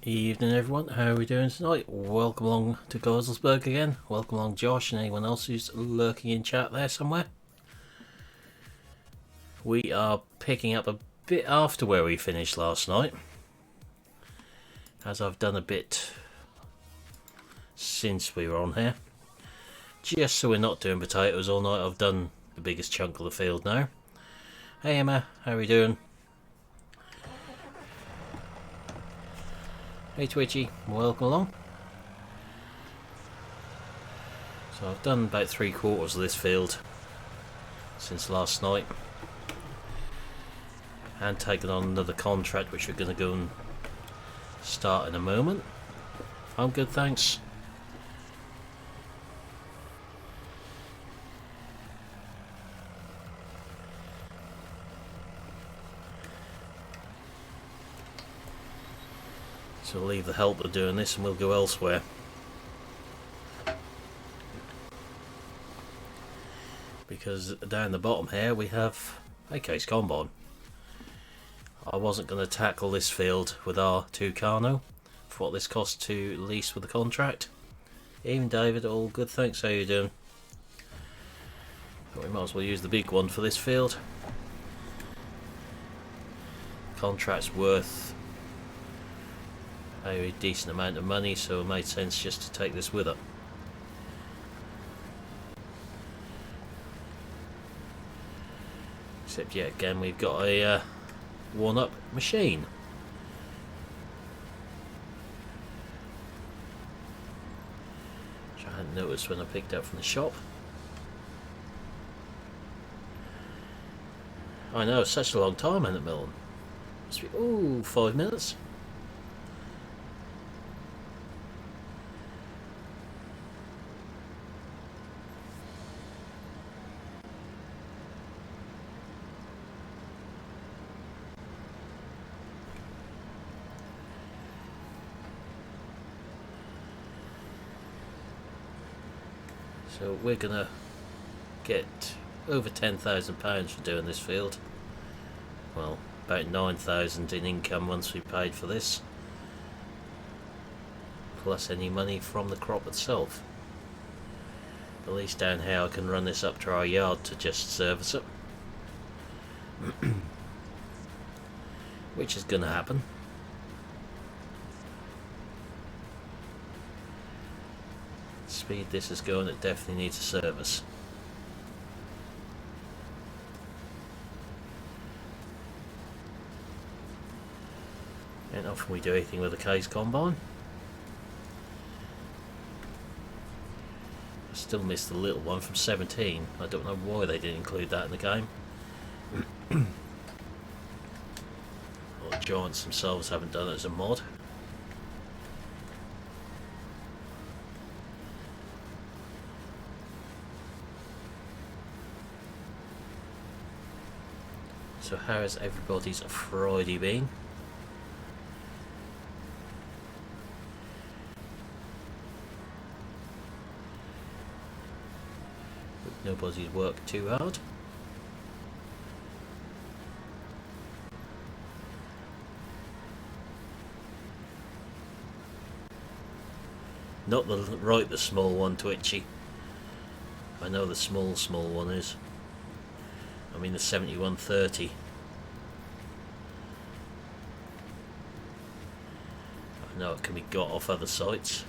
Evening everyone, how are we doing tonight? Welcome along to Geiselsberg again. Welcome along Josh and anyone else who's lurking in chat there somewhere. We are picking up a bit after where we finished last night, as I've done a bit since we were on here. Just so we're not doing potatoes all night, I've done the biggest chunk of the field now. Hey Emma, how are we doing? Hey Twitchy, welcome along. So I've done about 3/4 of this field since last night, and taken on another contract which we're going to go and start in a moment. I'm good, thanks. So we'll leave the helper doing this and we'll go elsewhere. Because down the bottom here we have a case combine. I wasn't going to tackle this field with our 2 Carno for what this cost to lease with the contract. Even David, all good, thanks, how you doing? But we might as well use the big one for this field. Contract's worth a decent amount of money, so it made sense just to take this with it. Except yet again we've got a worn up machine. Which I hadn't noticed when I picked up from the shop. I know, such a long time in it, Milton. Must be, ooh, 5 minutes. So we're gonna get over £10,000 for doing this field. Well, about 9,000 in income once we paid for this, plus any money from the crop itself. At least down here I can run this up to our yard to just service it, which is gonna happen. Speed this is going, it definitely needs a service. And often we do anything with a case combine. I still miss the little one from 17. I don't know why they didn't include that in the game. Or the Giants themselves haven't done it as a mod. So how has everybody's Friday been? Hope nobody's worked too hard. Not the small one, Twitchy. I know the small one is. I mean the 7130. I know it can be got off other sites.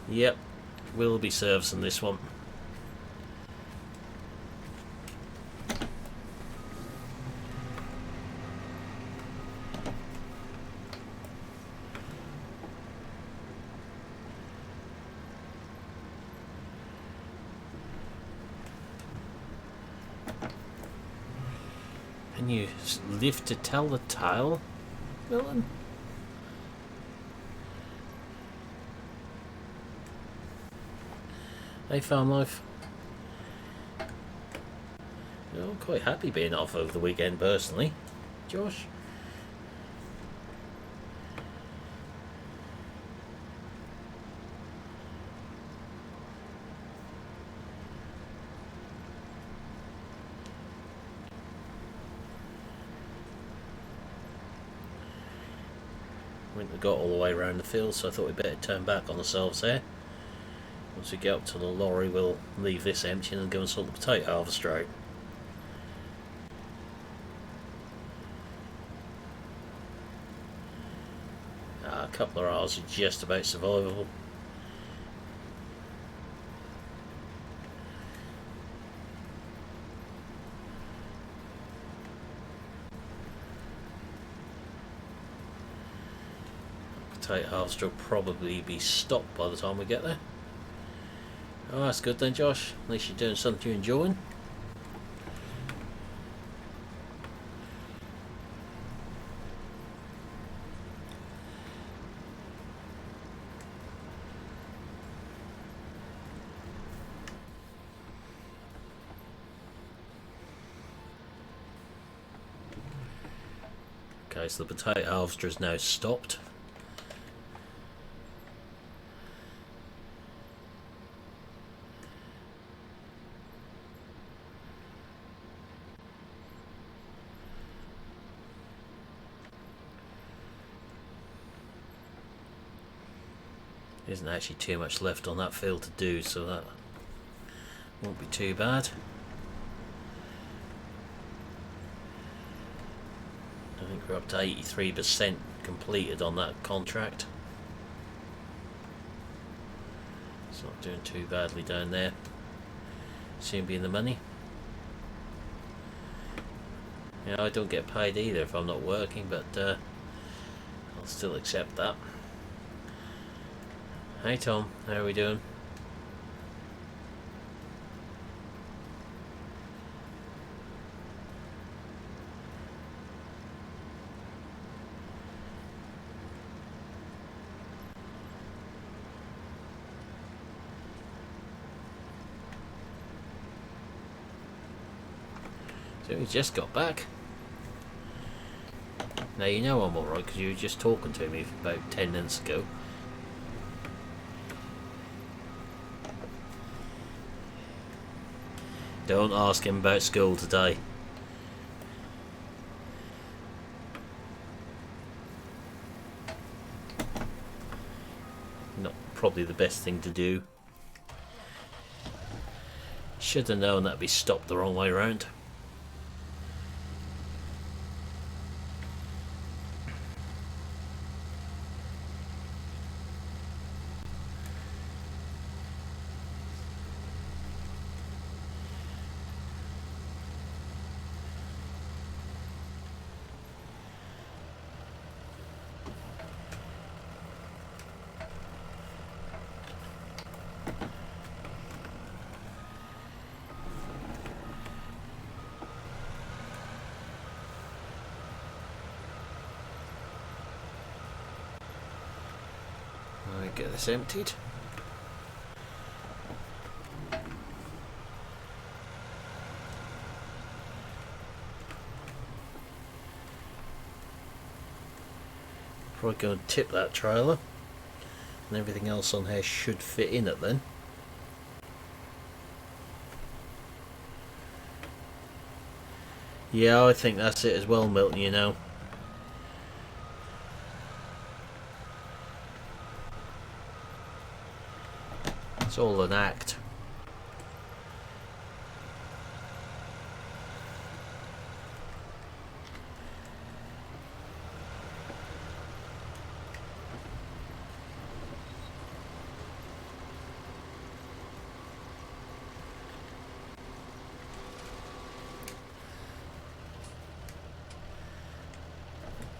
Yep, we'll be servicing this one. Can you live to tell the tale, Milton? Hey, farm life. I'm quite happy being off over the weekend personally. Josh? think we got all the way around the field, so I thought we'd better turn back on ourselves there. Once we get up to the lorry, we'll leave this empty and go and sort the potato harvester out. A couple of hours are just about survivable. Potato harvester will probably be stopped by the time we get there. Oh, that's good then, Josh. At least you're doing something you're enjoying. Okay, so the potato harvester is now stopped. There isn't actually too much left on that field to do, so that won't be too bad. I think we're up to 83% completed on that contract. It's not doing too badly down there. Soon be in the money. Yeah, I don't get paid either if I'm not working, but I'll still accept that. Hey Tom, how are we doing? So we just got back. Now you know I'm alright because you were just talking to me about 10 minutes ago. Don't ask him about school today. Not probably the best thing to do. Should have known that'd be stopped the wrong way around. Get this emptied. Probably going to tip that trailer, and everything else on here should fit in it then. Yeah, I think that's it as well, Milton, you know. It's all an act.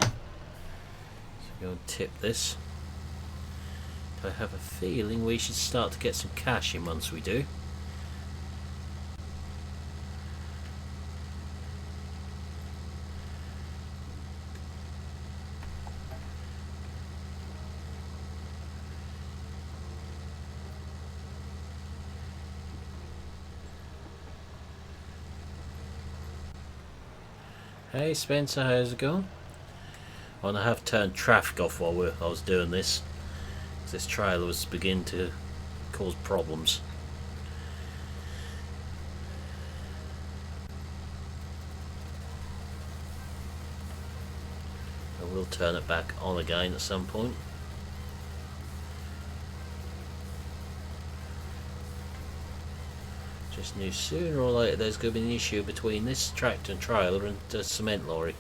So I'm going to tip this. I have a feeling we should start to get some cash in once we do. Hey Spencer, how's it going? And I have turned traffic off while I was doing this. This trailer was beginning to cause problems. I will We'll turn it back on again at some point. Just knew sooner or later there's going to be an issue between this tractor and trailer and the cement lorry.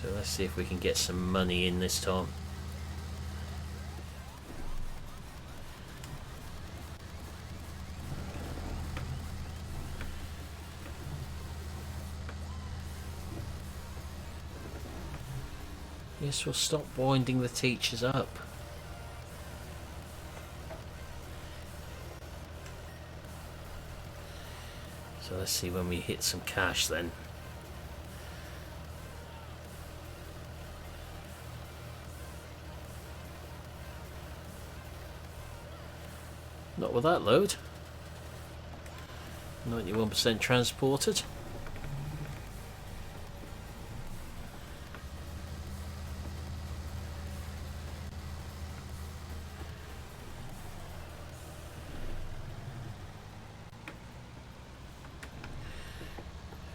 So let's see if we can get some money in this time. Yes, we'll stop winding the teachers up. So let's see when we hit some cash then. Not with that load. 91% transported.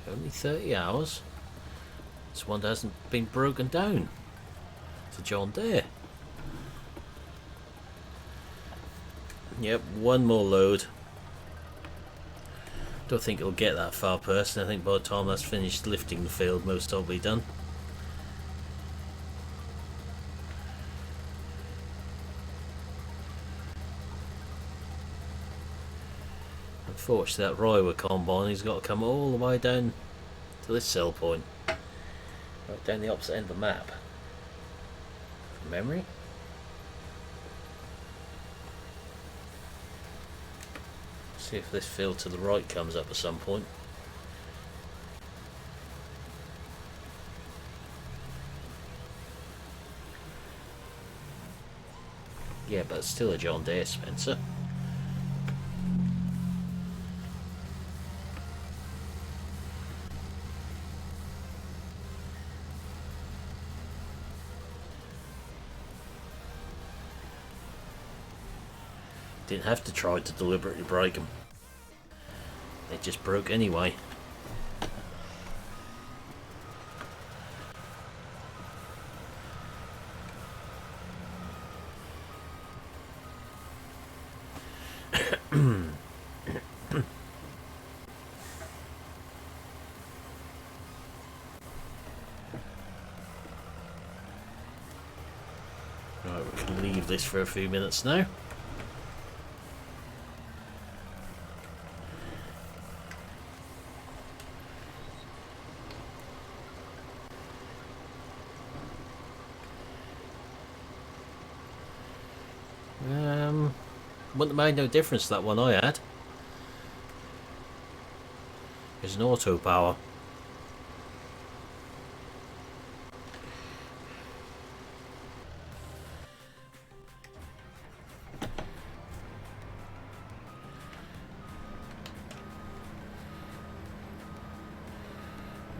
Only 30 hours. This one hasn't been broken down. It's a John Deere. Yep, one more load. Don't think it'll get that far personally. I think by the time that's finished lifting the field, most will be done. Unfortunately, that Rywer combine, he's got to come all the way down to this sell point. Right down the opposite end of the map. From memory. See if this field to the right comes up at some point. Yeah, but it's still a John Deere, Spencer. Didn't have to try to deliberately break them. They just broke anyway. Right, we can leave this for a few minutes now. Wouldn't have made no difference to that one I had. It's an auto power.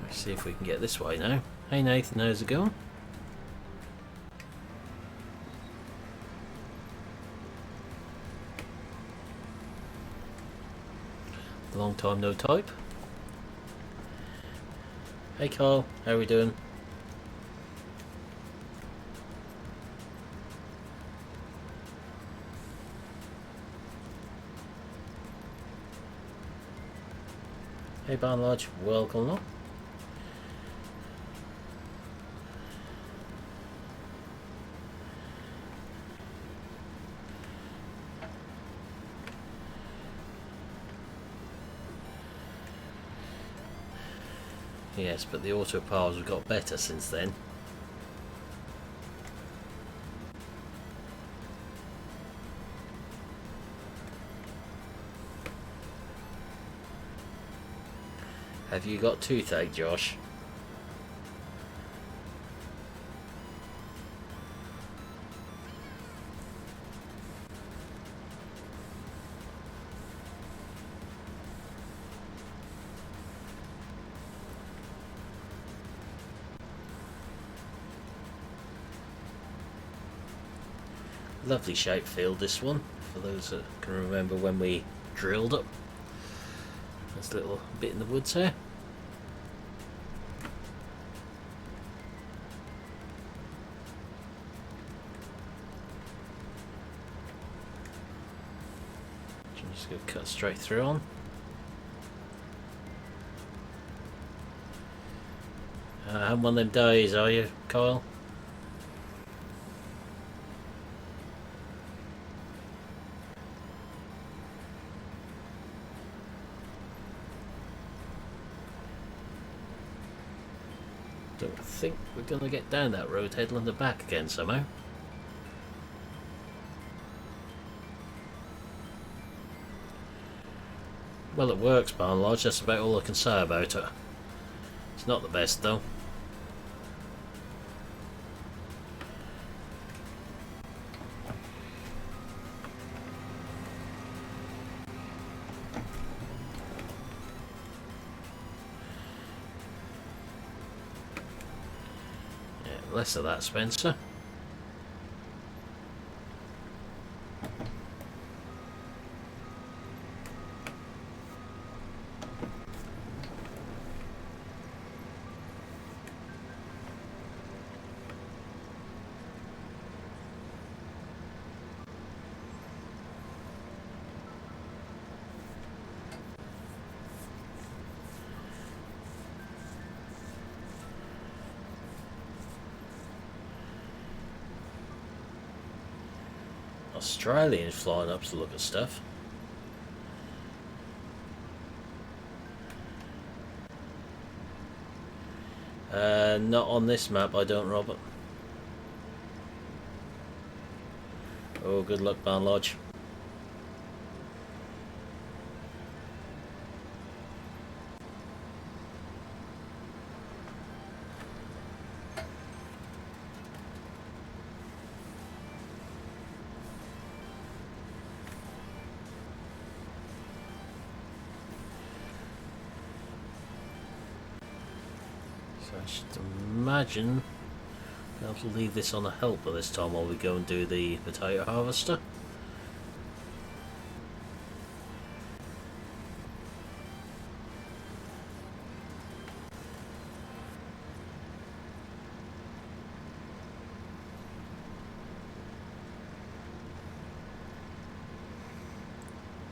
Let's see if we can get this way now. Hey Nathan, how's it going? Long time no type. Hey Carl, how are we doing? Hey Barn Lodge, welcome along. Yes, but the auto powers have got better since then. Have you got toothache, Josh? Lovely shaped field, this one, for those that can remember when we drilled up. There's a little bit in the woods here. I'm just going to cut straight through on. Having one of them days, are you, Kyle? Don't think we're going to get down that road headland and back again somehow. Well, it works by and large, that's about all I can say about it. It's not the best though. Less of that, Spencer. Australians flying up to look at stuff. Not on this map, I don't, Robert. Oh, good luck, Barn Lodge. So I should imagine I'll have to leave this on a helper this time while we go and do the potato harvester.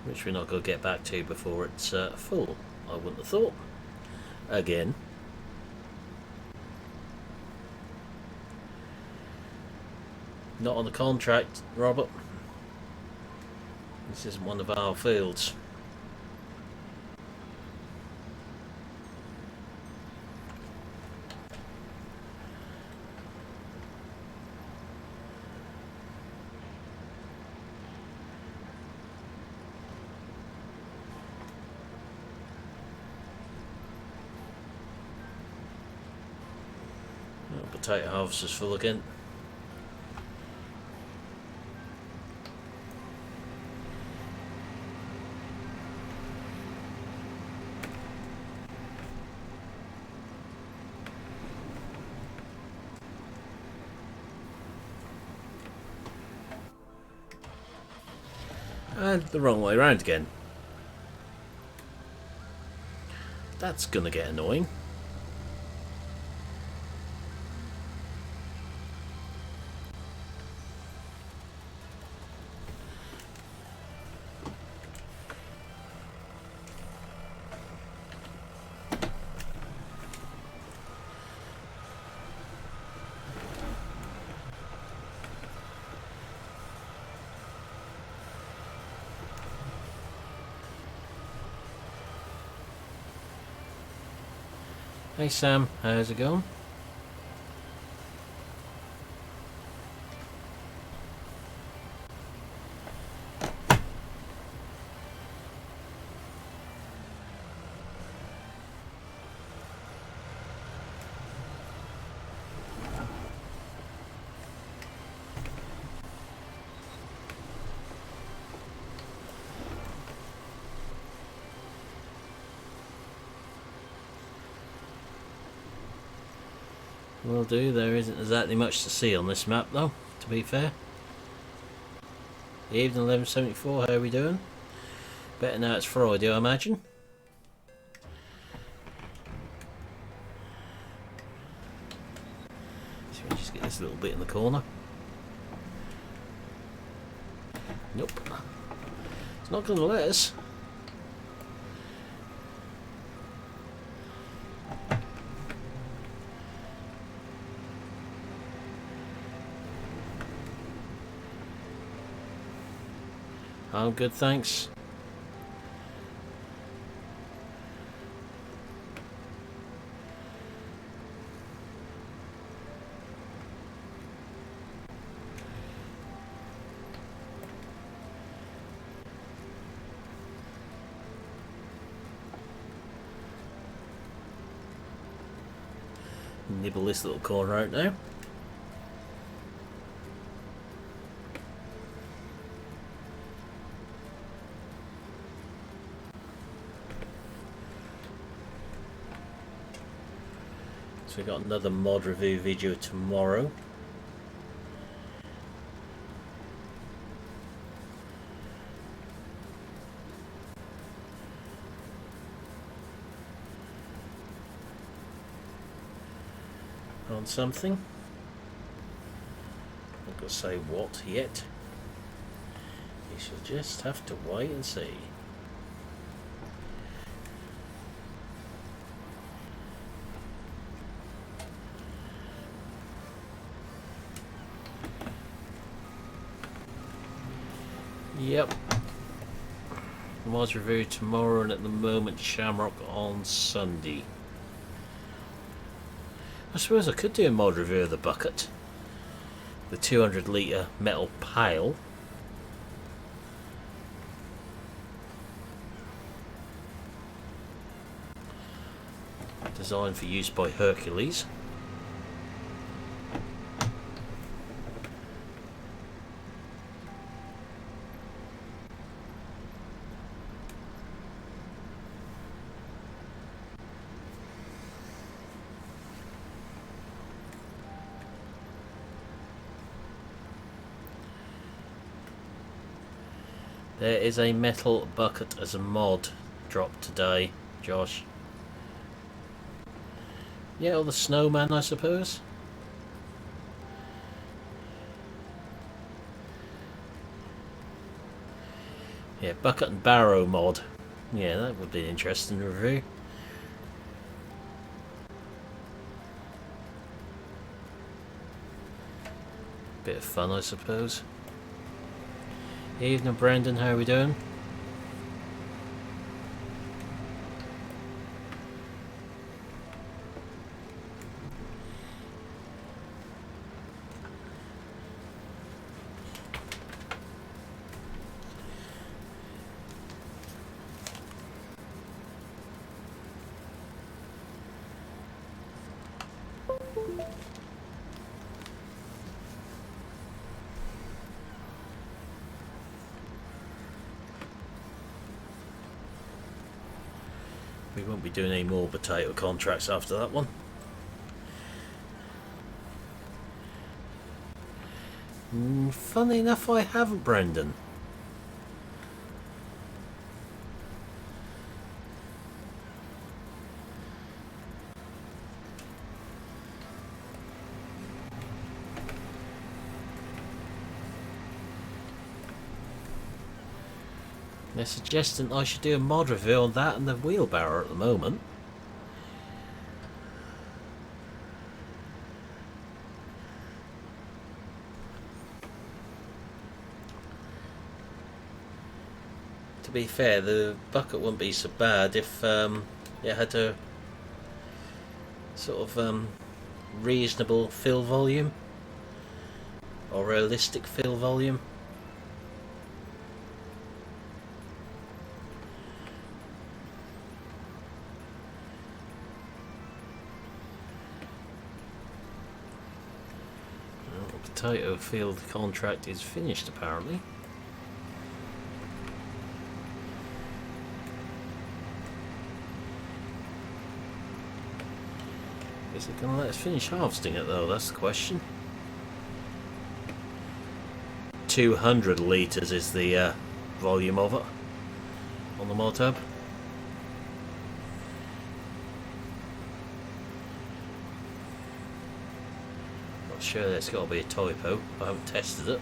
Which we're not going to get back to before it's full, I wouldn't have thought. Again. Not on the contract, Robert. This isn't one of our fields. Oh, potato harvester's full again. And the wrong way around again. That's gonna get annoying. Hey Sam, how's it going? Will do, there isn't exactly much to see on this map though, to be fair. Evening 1174, how are we doing? Better now it's Friday, I imagine. So we just get this little bit in the corner. Nope. It's not going to let us. I'm good, thanks. Nibble this little corner out now. So we've got another mod review video tomorrow. On something. I'm not going to say what yet. You shall just have to wait and see. Yep. Mods review tomorrow, and at the moment Shamrock on Sunday. I suppose I could do a mod review of the bucket. The 200 litre metal pail. Designed for use by Hercules. There is a metal bucket as a mod dropped today, Josh. Yeah, or the snowman, I suppose. Yeah, bucket and barrow mod. Yeah, that would be an interesting review. Bit of fun, I suppose. Evening, Brendan, how are we doing? We won't be doing any more potato contracts after that one. Funny enough, I haven't, Brendan. They're suggesting I should do a mod review on that and the wheelbarrow at the moment. To be fair, the bucket wouldn't be so bad if it had a sort of reasonable fill volume or realistic fill volume. Potato field contract is finished apparently. Is it going to let us finish harvesting it though? That's the question. 200 litres is the volume of it on the mod tab. Not sure that's got to be a typo, I haven't tested it.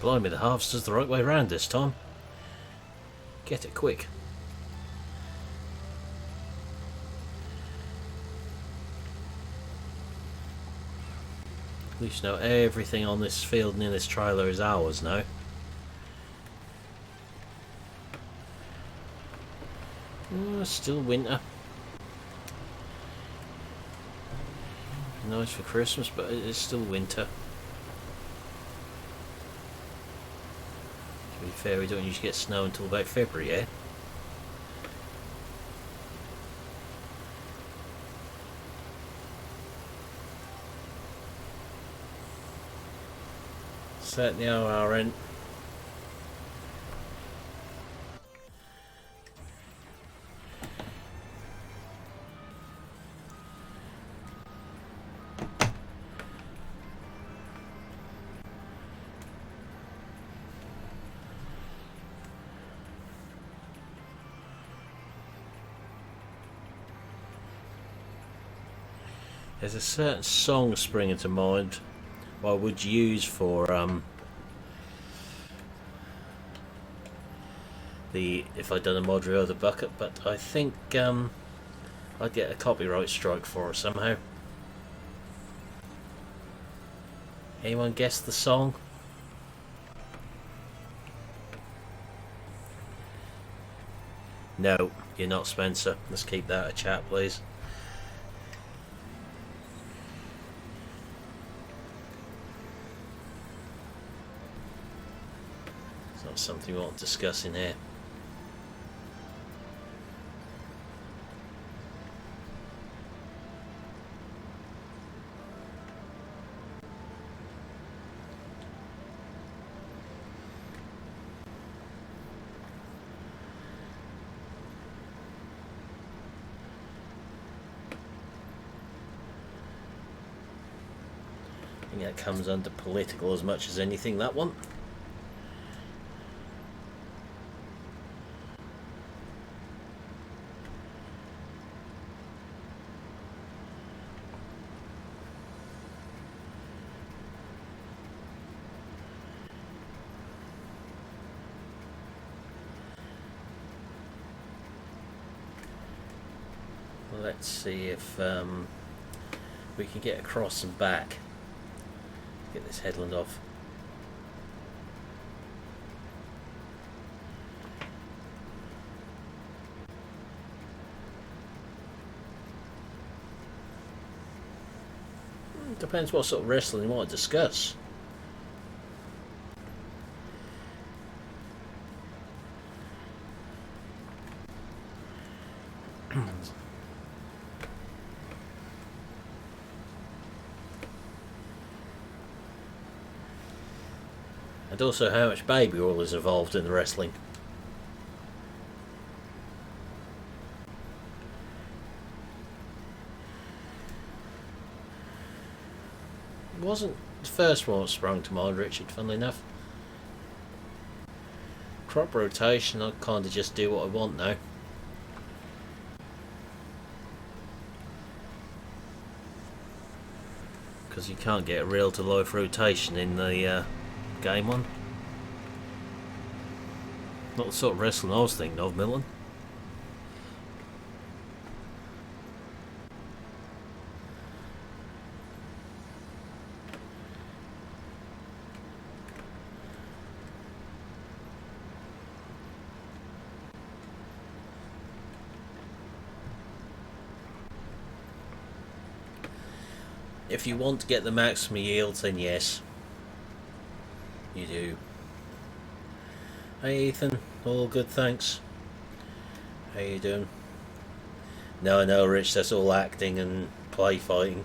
Blimey, the harvester's the right way round this time. Get it quick. At least you know everything on this field and in this trailer is ours now. Still winter. Nice for Christmas, but it is still winter. To be fair, we don't usually get snow until about February, yeah? Certainly are our end. There's a certain song springing to mind what I would use for if I'd done a mod review of the bucket, but I think I'd get a copyright strike for it somehow. Anyone guess the song? No, you're not, Spencer. Let's keep that a chat, please. It's not something we want to discuss in here. I think that comes under political as much as anything, that one. Let's see if we can get across and back. Get this headland off. Depends what sort of wrestling you want to discuss. And also how much baby oil is involved in the wrestling. It wasn't the first one that sprung to mind, Richard, funnily enough. Crop rotation, I kind of just do what I want now. Because you can't get real to life rotation in the game one. Not the sort of wrestling I was thinking of, Milton. If you want to get the maximum yields, then yes, you do. Hey Ethan, all good, thanks. How you doing? No, Rich, that's all acting and play fighting.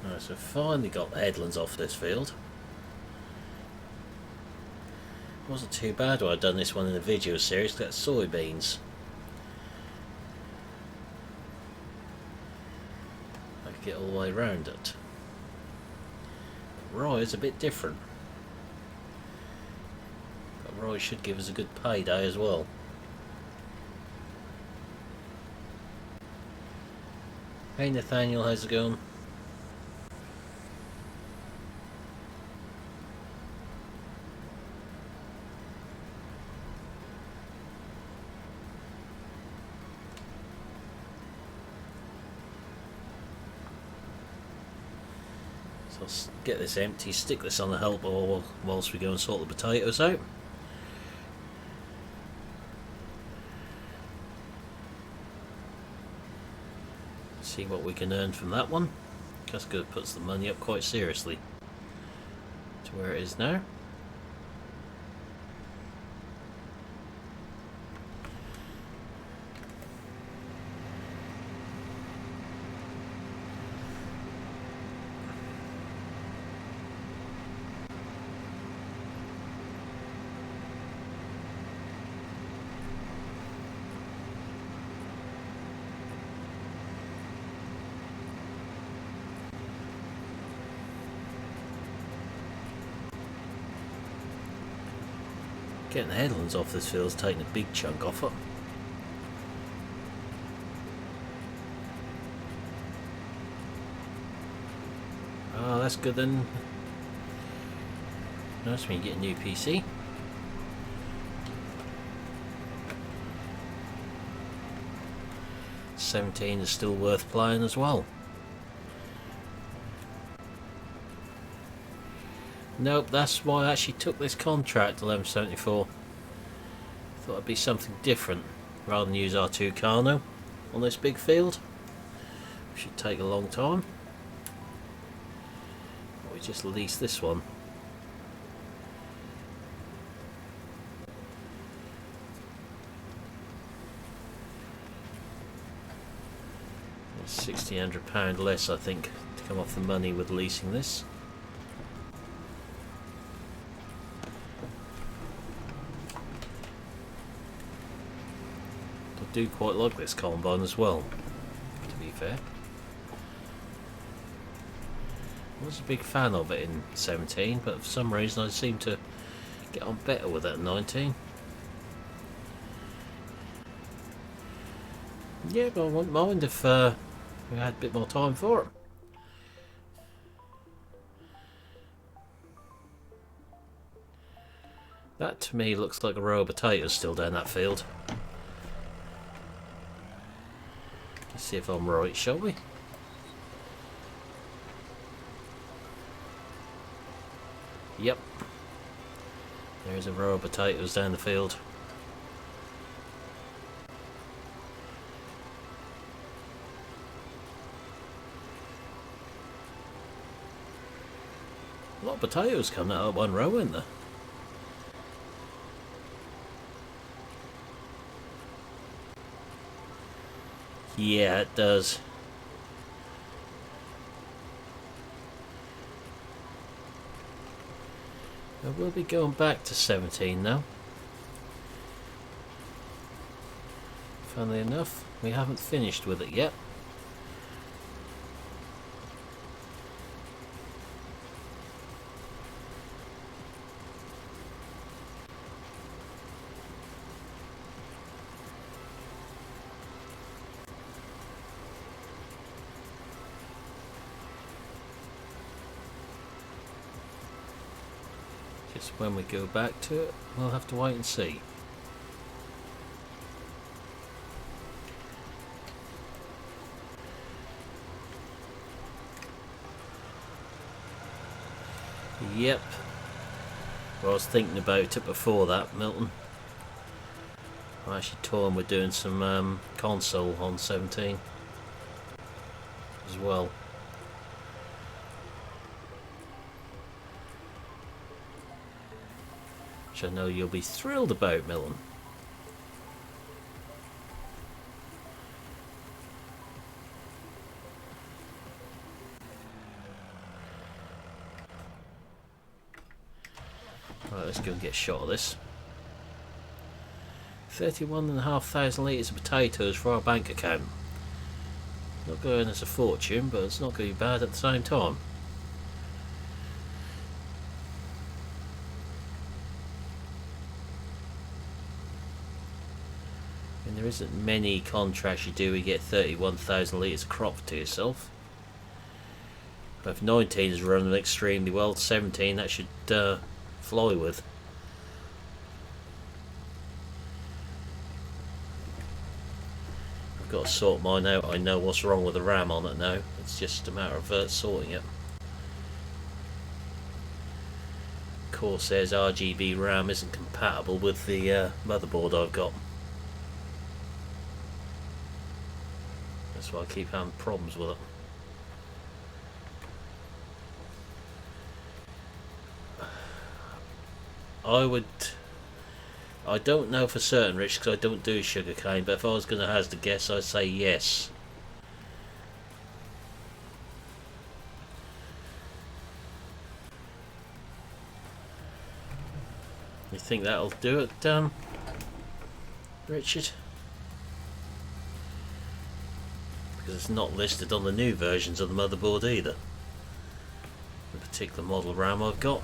Right, so finally got the headlands off this field. Wasn't too bad when I'd done this one in the video series. Got soybeans. I could get all the way around it. But rye is a bit different. But rye should give us a good payday as well. Hey Nathaniel, how's it going? So I'll get this empty, stick this on the help ball whilst we go and sort the potatoes out. See what we can earn from that one. That's good, puts the money up quite seriously to where it is now. Getting the headlands off this field's taking a big chunk off it. Oh, that's good then. Nice when you get a new PC. '17 is still worth playing as well. Nope, that's why I actually took this contract, 1174. Thought it'd be something different, rather than use our 2 Carno on this big field. Should take a long time. We just lease this one. It's £1,600 less, I think, to come off the money with leasing this. I do quite like this combine as well, to be fair. I was a big fan of it in 17, but for some reason I seem to get on better with it in 19. Yeah, but I wouldn't mind if we had a bit more time for it. That to me looks like a row of potatoes still down that field. Let's see if I'm right, shall we? Yep. There's a row of potatoes down the field. A lot of potatoes coming out of one row, isn't there? Yeah, it does. I will be going back to 17 now. Funnily enough, we haven't finished with it yet. Just when we go back to it, we'll have to wait and see. Yep. Well, I was thinking about it before that, Milton. I'm actually toying with doing some console on 17 as well. Which I know you'll be thrilled about, Millen. Right, let's go and get a shot of this. 31,500 litres of potatoes for our bank account. Not going as a fortune, but it's not going to be bad at the same time. And there isn't many contracts you do where you get 31,000 litres of crop to yourself. But if 19 is running extremely well, 17 that should fly with. I've got to sort mine out. I know what's wrong with the RAM on it now. It's just a matter of sorting it. Corsair's RGB RAM isn't compatible with the motherboard I've got. That's why I keep having problems with it. I don't know for certain, Rich, because I don't do sugarcane, but if I was going to hazard a guess, I'd say yes. You think that'll do it, Richard? Because it's not listed on the new versions of the motherboard either. The particular model RAM I've got.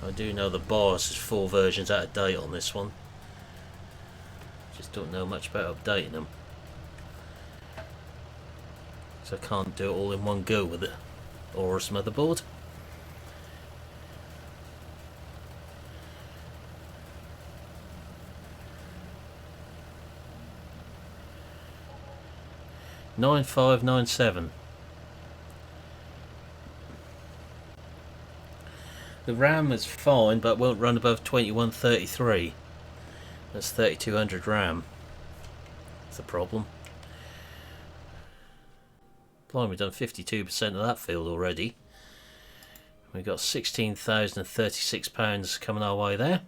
I do know the BIOS is 4 versions out of date on this one. Just don't know much about updating them. So I can't do it all in one go with the Aorus motherboard. $9597. The RAM is fine, but won't run above 2133. That's 3200 RAM. That's the problem. Blimey, we've done 52% of that field already. We've got £16,036 coming our way there.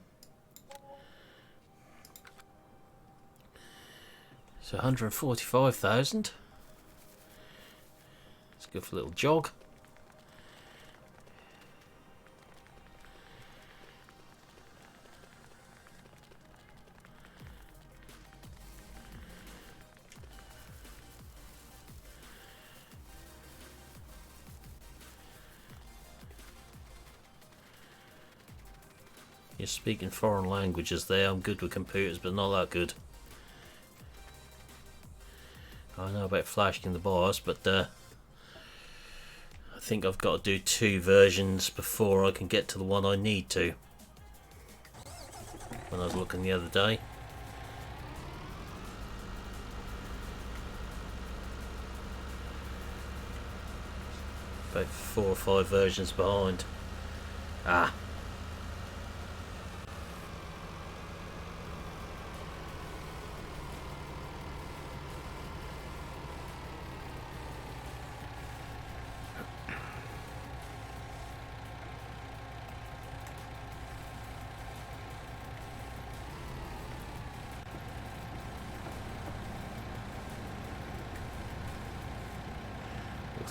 So 145,000. Let's go for a little jog. You're speaking foreign languages there. I'm good with computers, but not that good. I know about flashing the BIOS, but I think I've got to do 2 versions before I can get to the one I need to. When I was looking the other day. About 4 or 5 versions behind. Ah.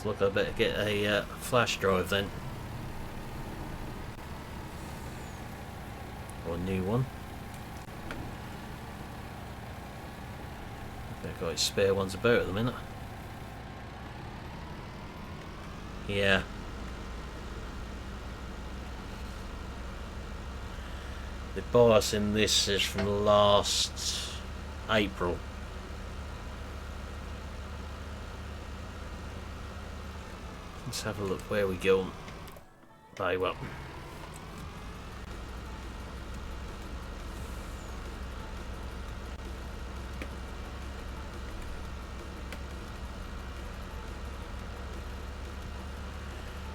Looks like I better get a flash drive then. Or a new one. I've got spare ones about at the minute. Yeah. The BIOS in this is from last April. Let's have a look where we go. Very well.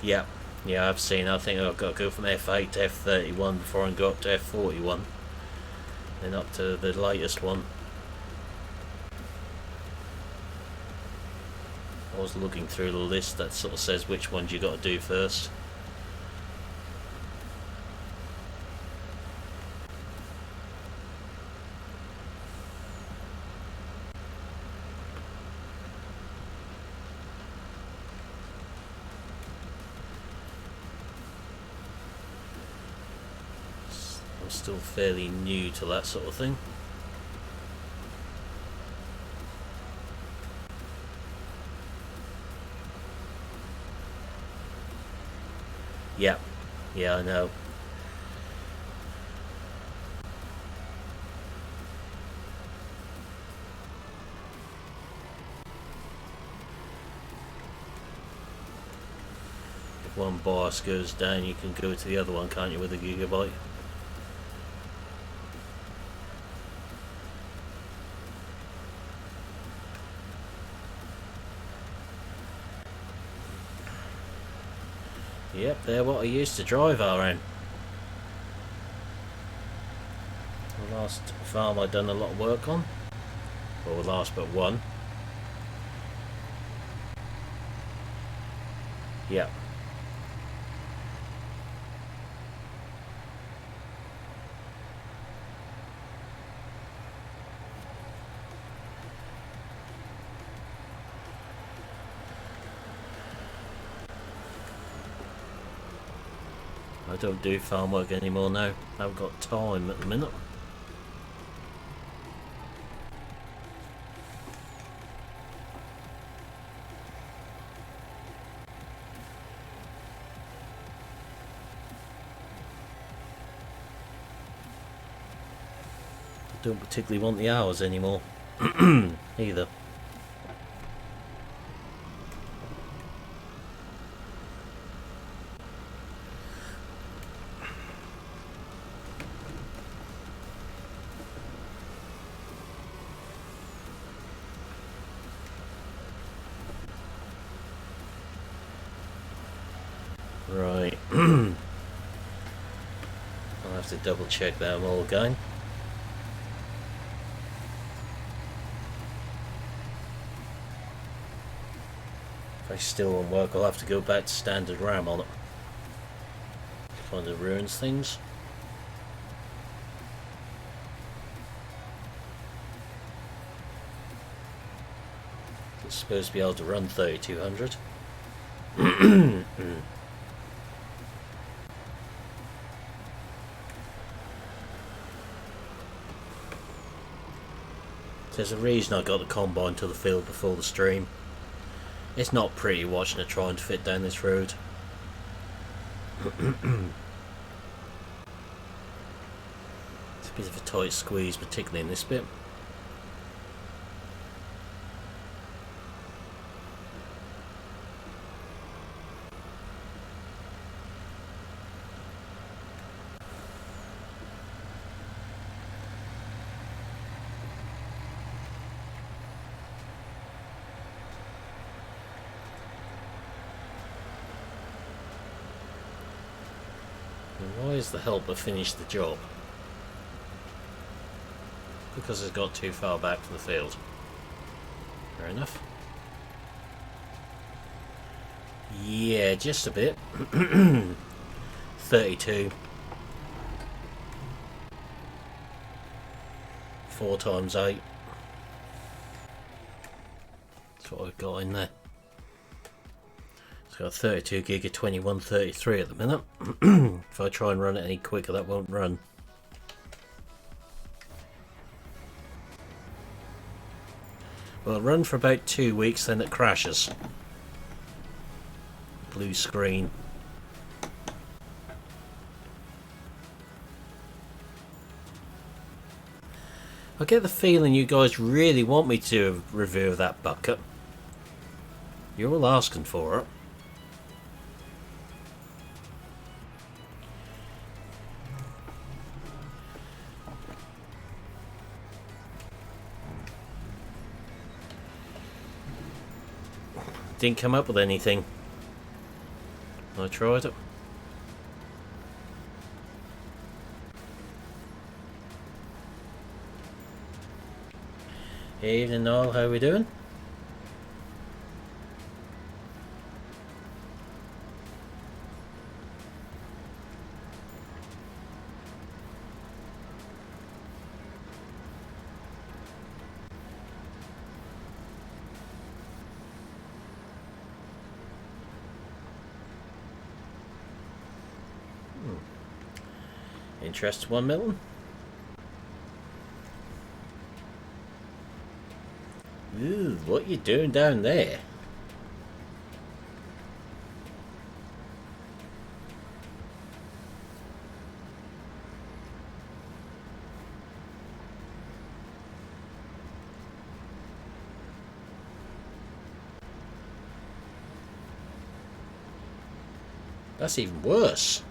Yeah, Yeah, I've seen. I think I've got to go from F8 to F31 before I go up to F41, then up to the latest one. I was looking through the list that sort of says which ones you got to do first. I'm still fairly new to that sort of thing. Yeah, I know. If one BIOS goes down, you can go to the other one, can't you, with a gigabyte? Yep, they're what I used to drive around. The last farm I'd done a lot of work on. Well, the last but one. Yep. I don't do farm work anymore now. I haven't got time at the minute. I don't particularly want the hours anymore either. Right. I'll have to double check that all again. If I still won't work, I'll have to go back to standard RAM on it. Kind of ruins things. It's supposed to be able to run 3200. There's a reason I got the combine to the field before the stream. It's not pretty watching it trying to fit down this road. It's a bit of a tight squeeze, particularly in this bit. Why has the helper finished the job? Because it's got too far back from the field. Fair enough. Yeah, just a bit. 32. 4 times 8. That's what I've got in there. It's got 32 gig of 2133 at the minute. If I try and run it any quicker, that won't run. Well, it'll run for about 2 weeks, then it crashes. Blue screen. I get the feeling you guys really want me to do a review of that bucket. You're all asking for it. Didn't come up with anything. I tried it. Evening, Noel. How are we doing? Interesting one, Milton. Ooh, what you doing down there? That's even worse.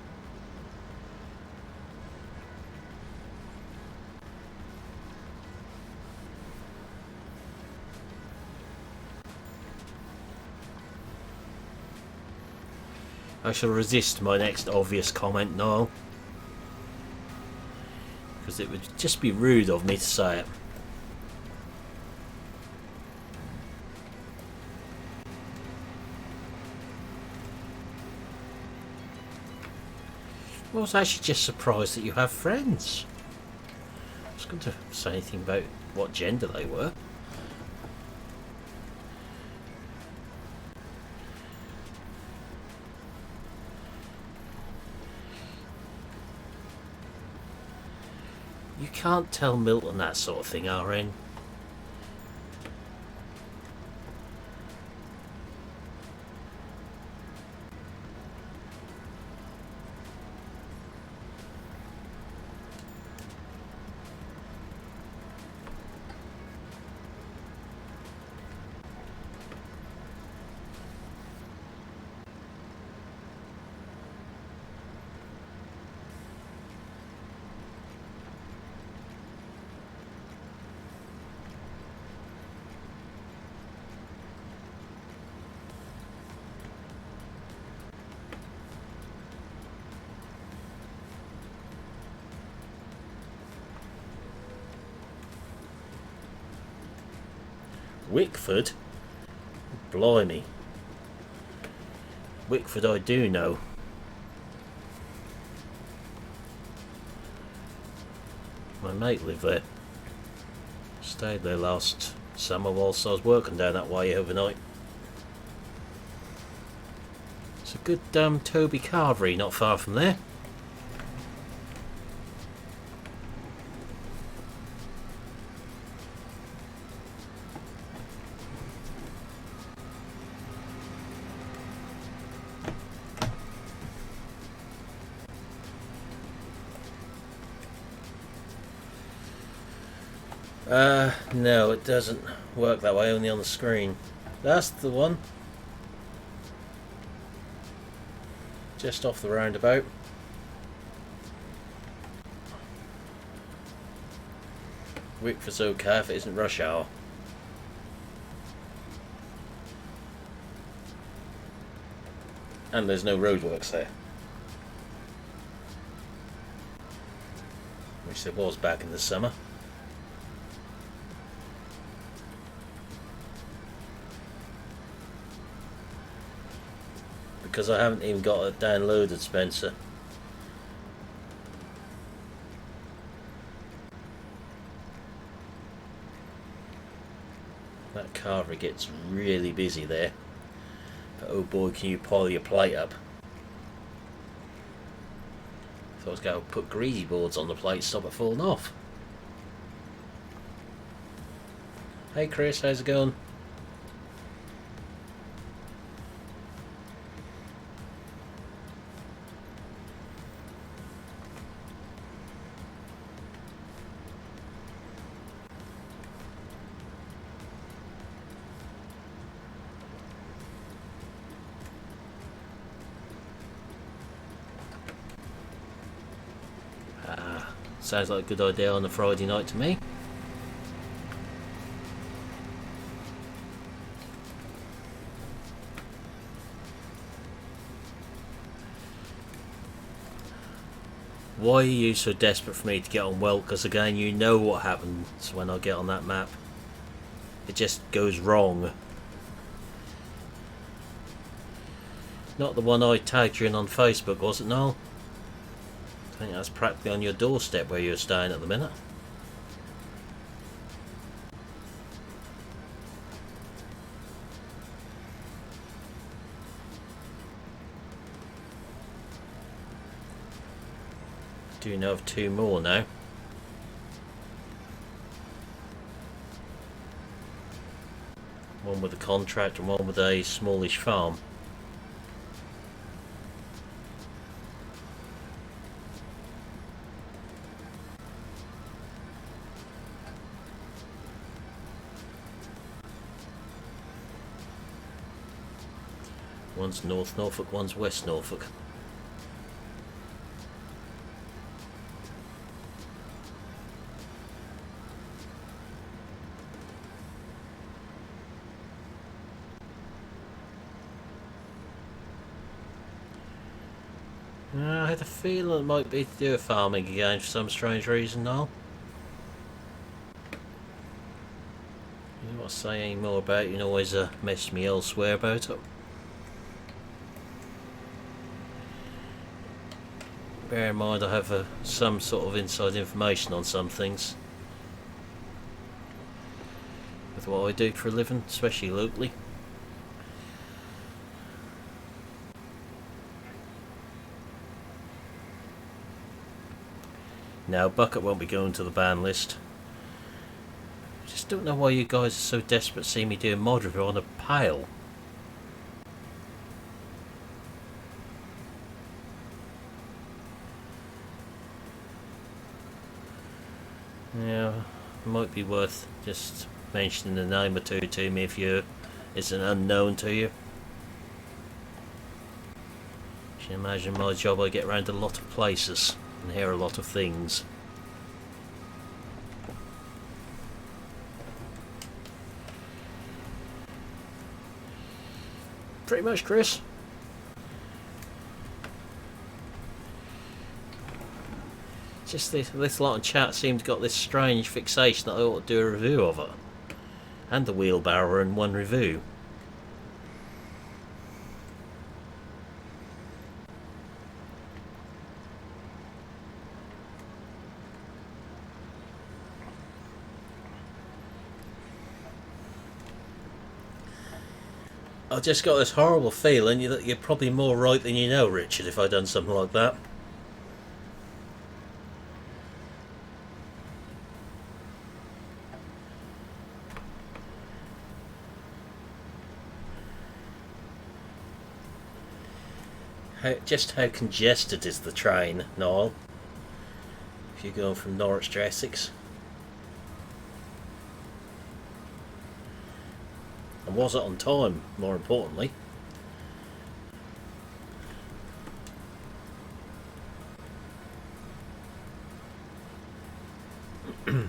I shall resist my next obvious comment, Noel, because it would just be rude of me to say it. I was actually just surprised that you have friends. I was going to say anything about what gender they were. You can't tell Milton that sort of thing, RN. Wickford? Blimey. Wickford I do know. My mate lived there. Stayed there last summer whilst I was working down that way overnight. It's a good Toby Carvery not far from there. No, it doesn't work that way, only on the screen. That's the one. Just off the roundabout. Wickford's okay if it isn't rush hour. And there's no roadworks there. Which there was back in the summer. Because I haven't even got it downloaded, Spencer. That carver gets really busy there. But oh boy, can you pile your plate up. Thought I was going to put greasy boards on the plate, stop it falling off. Hey Chris, how's it going? Sounds like a good idea on a Friday night to me. Why are you so desperate for me to get on well? Because again, you know what happens when I get on that map. It just goes wrong. Not the one I tagged you in on Facebook, was it, Noel? I think that's practically on your doorstep where you're staying at the minute. Do know of two more now. One with a contract and one with a smallish farm. One's North Norfolk, one's West Norfolk. I had a feeling it might be to do with farming again for some strange reason now. You don't want to say any more about it, you can always message me elsewhere about it. Bear in mind I have some sort of inside information on some things. With what I do for a living, especially locally. Now, Bucket won't be going to the ban list. I just don't know why you guys are so desperate to see me do a mod review on a pail. Yeah, it might be worth just mentioning a name or two to me if it's an unknown to you. You can imagine my job, I get around a lot of places and hear a lot of things. Pretty much, Chris. Just this lot of chat seemed to got this strange fixation that I ought to do a review of it. And the wheelbarrow in one review. I just got this horrible feeling that you're probably more right than you know, Richard, if I'd done something like that. Just how congested is the train, Noel? If you're going from Norwich to Essex. And was it on time, more importantly? Just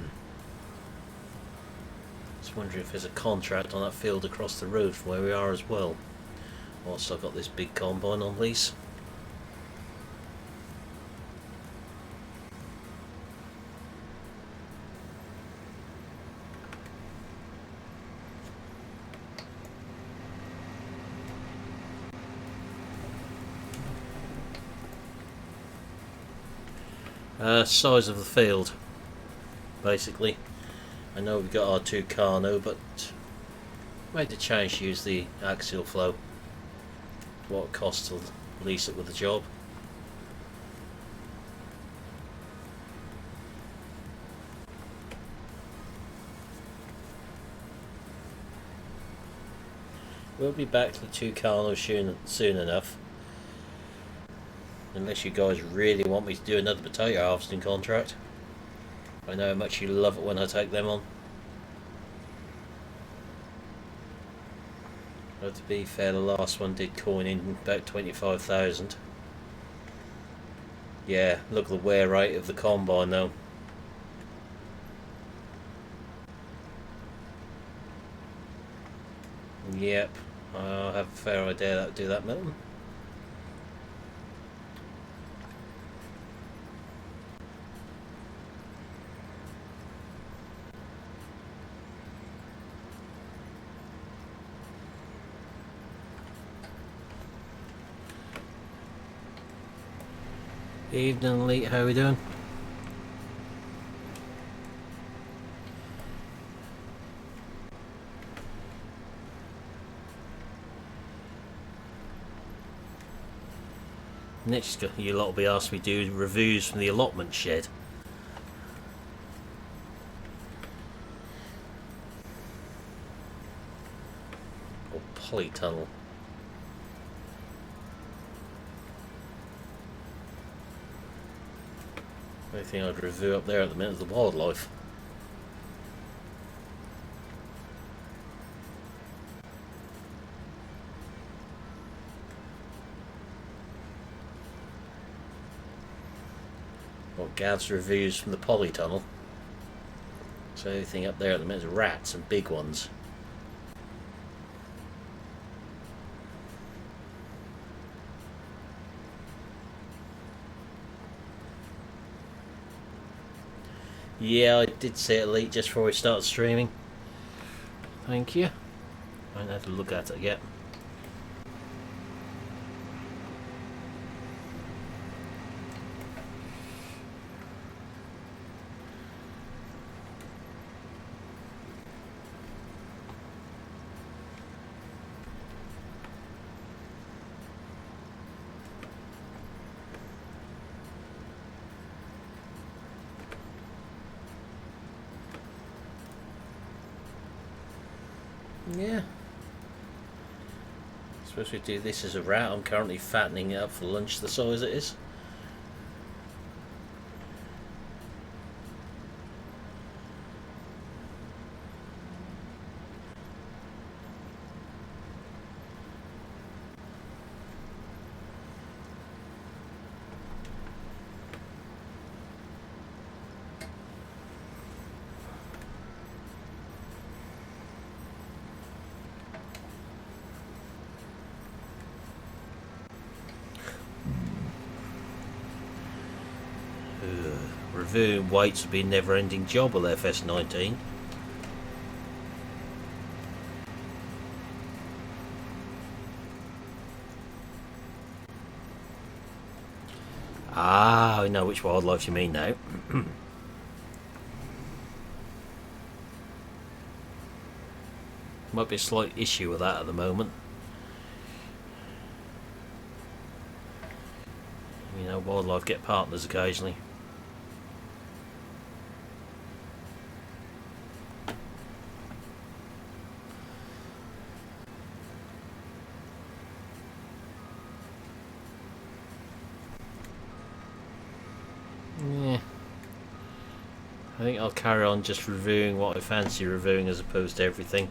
wondering if there's a contract on that field across the road from where we are as well. Whilst I've got this big combine on lease. Size of the field, basically. I know we've got our two Carno, but made the change to use the axial flow. What it costs to lease it with the job. We'll be back to the two Carno soon enough. Unless you guys really want me to do another potato harvesting contract. I know how much you love it when I take them on. But to be fair, the last one did coin in about 25,000. Yeah, look at the wear rate of the combine though. Yep, I have a fair idea that would do that, Milton. Evening, Lee. How are we doing? Next, you lot will be asking me to do reviews from the allotment shed. Or polytunnel. The only thing I'd review up there at the minute is the wildlife. Well, Gav's reviews from the polytunnel. So everything up there at the minute is rats and big ones. Yeah, I did see it leak just before we started streaming. Thank you. I haven't had to look at it yet. Yeah. Suppose we do this as a rat. I'm currently fattening it up for lunch the size it is. Reviewing weights would be a never-ending job with FS19. Ah, I know which wildlife you mean now. Might be a slight issue with that at the moment. You know, wildlife get partners occasionally. Yeah, I think I'll carry on just reviewing what I fancy reviewing as opposed to everything.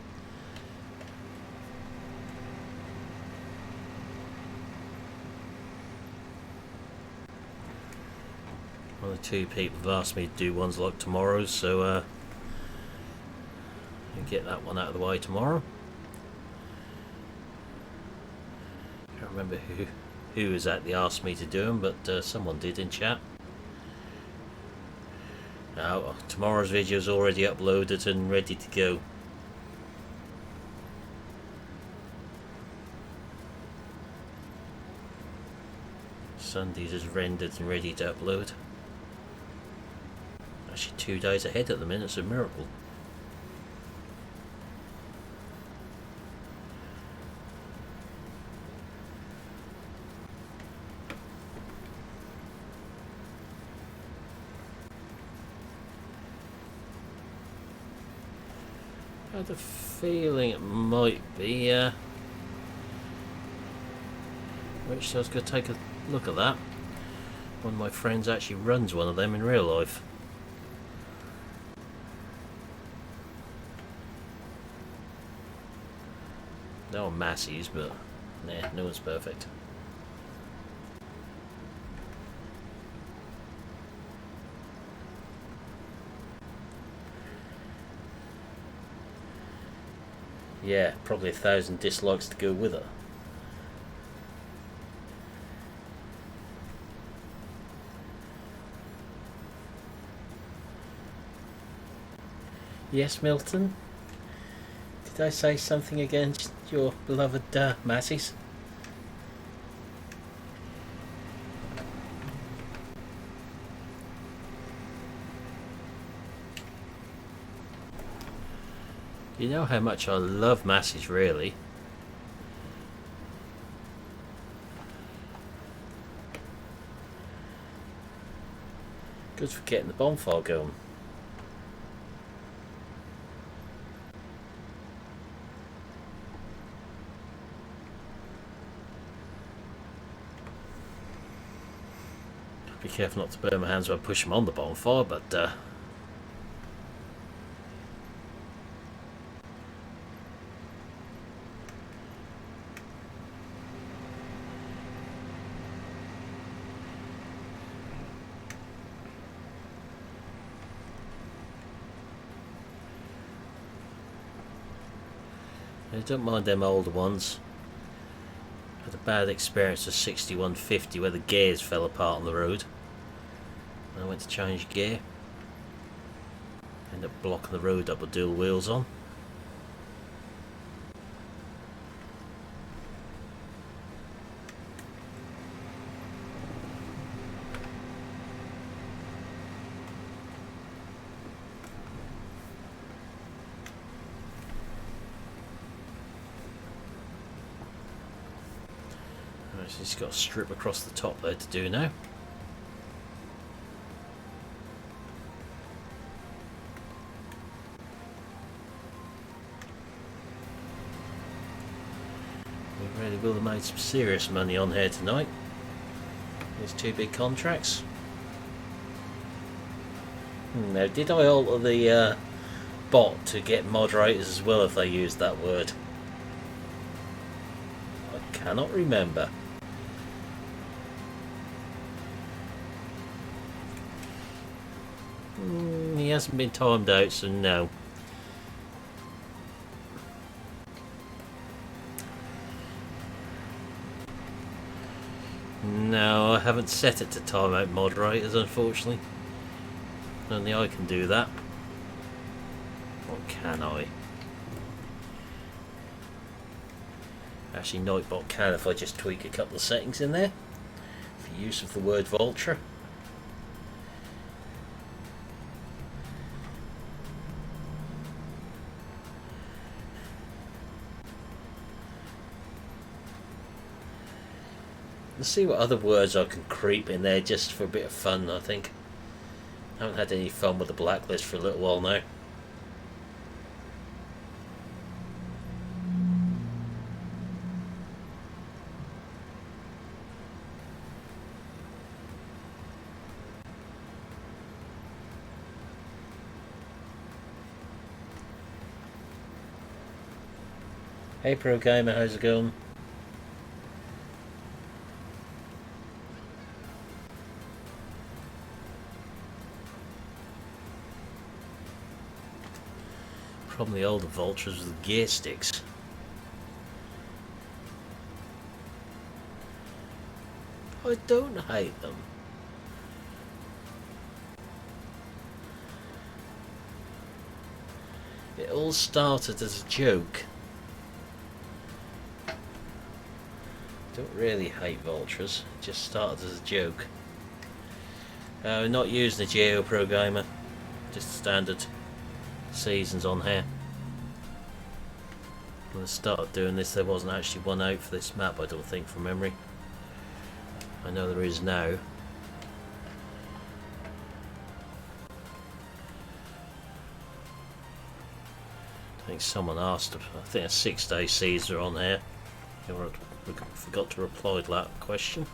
One or two people have asked me to do ones like tomorrow's, so I'll get that one out of the way tomorrow. I can't remember who exactly asked me to do them, but someone did in chat. Now, tomorrow's video is already uploaded and ready to go. Sunday's is rendered and ready to upload. Actually 2 days ahead at the minute, it's a miracle. I had a feeling it might be, which I was going to take a look at that. One of my friends actually runs one of them in real life. They're all massies, but nah, no one's perfect. Yeah, probably 1,000 dislikes to go with it. Yes, Milton? Did I say something against your beloved Massies? You know how much I love masses, really. Good for getting the bonfire going. Be careful not to burn my hands when I push them on the bonfire, but I don't mind them older ones. Had a bad experience with 6150 where the gears fell apart on the road. And I went to change gear. Ended up blocking the road up with dual wheels on. So he's got a strip across the top there to do now. We really will have made some serious money on here tonight. There's two big contracts. Now, did I alter the bot to get moderators as well if they used that word? I cannot remember. He hasn't been timed out, so no. No, I haven't set it to time out moderators, unfortunately. Only I can do that. Or can I? Actually, Nightbot can if I just tweak a couple of settings in there. For use of the word vulture. Let's see what other words I can creep in there just for a bit of fun, I think. I haven't had any fun with the blacklist for a little while now. Hey Pro Gamer, how's it going? Problem the older vultures with the gear sticks. I don't hate them. It all started as a joke. Don't really hate vultures, it just started as a joke. We're not using the Geo Pro Gamer, just standard seasons on here. When I started doing this, there wasn't actually one out for this map, I don't think, from memory. I know there is now. I think someone asked, I think a 6-day season on here. We forgot to reply to that question.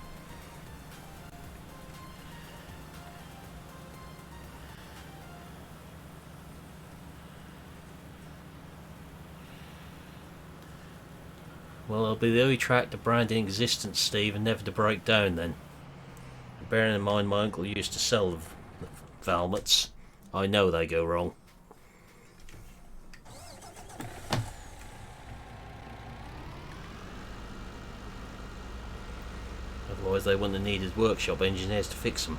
Well, it'll be the only tractor brand in existence, Steve, and never to break down then. Bearing in mind my uncle used to sell the Valmets, I know they go wrong. Otherwise they wouldn't have needed workshop engineers to fix them.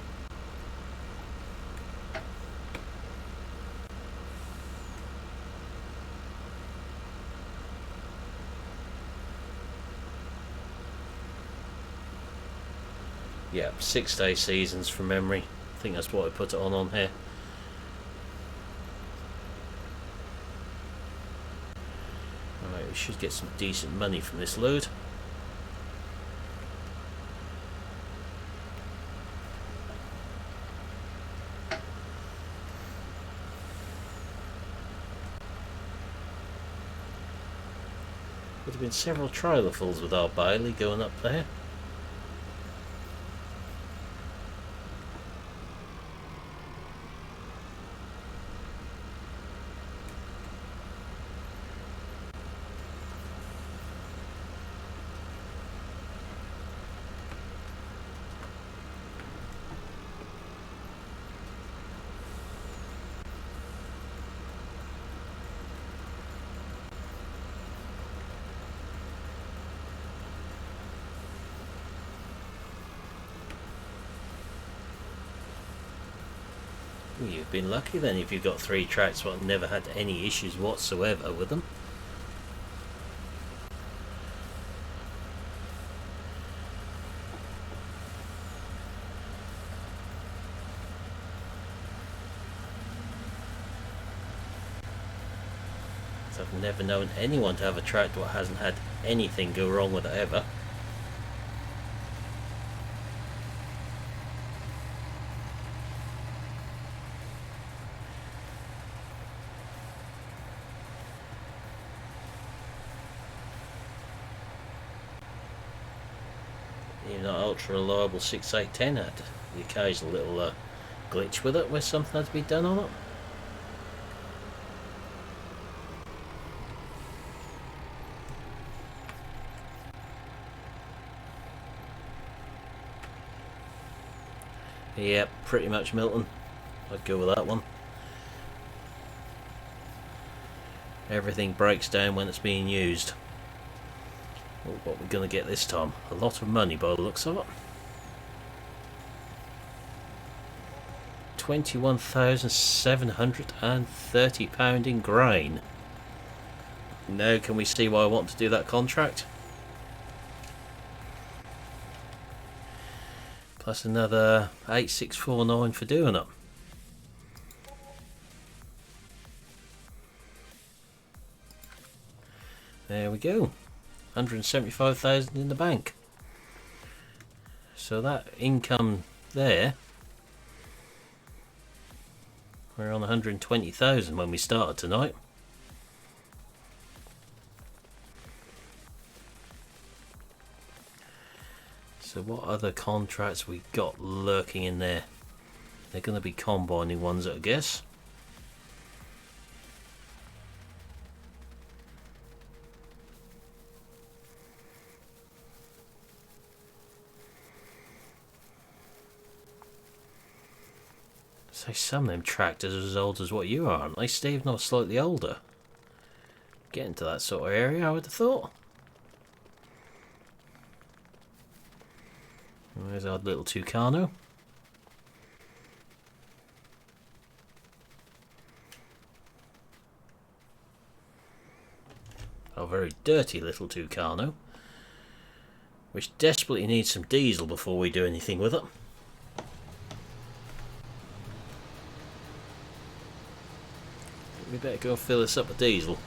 Yeah, 6-day seasons from memory. I think that's what I put it on here. we should get some decent money from this load. Would have been several trailerfuls with our Bailey going up there. You've been lucky then if you've got 3 tracks but never had any issues whatsoever with them. So I've never known anyone to have a track that hasn't had anything go wrong with it ever. Even that ultra reliable 6810 had the occasional little glitch with it where something had to be done on it. Yep, pretty much Milton. I'd go with that one. Everything breaks down when it's being used. Oh, what we're going to get this time? A lot of money by the looks of it. £21,730 in grain. Now can we see why I want to do that contract? Plus another 8649 for doing it. There we go. 175,000 in the bank. So that income there, we're on 120,000 when we started tonight. So what other contracts we got lurking in there? They're going to be combining ones, I guess. So some of them tractors are as old as what you are, aren't they, Steve? Not slightly older. Getting to that sort of area, I would have thought. There's our little Tucano. Our very dirty little Tucano, which desperately needs some diesel before we do anything with it. We better go and fill this up with diesel.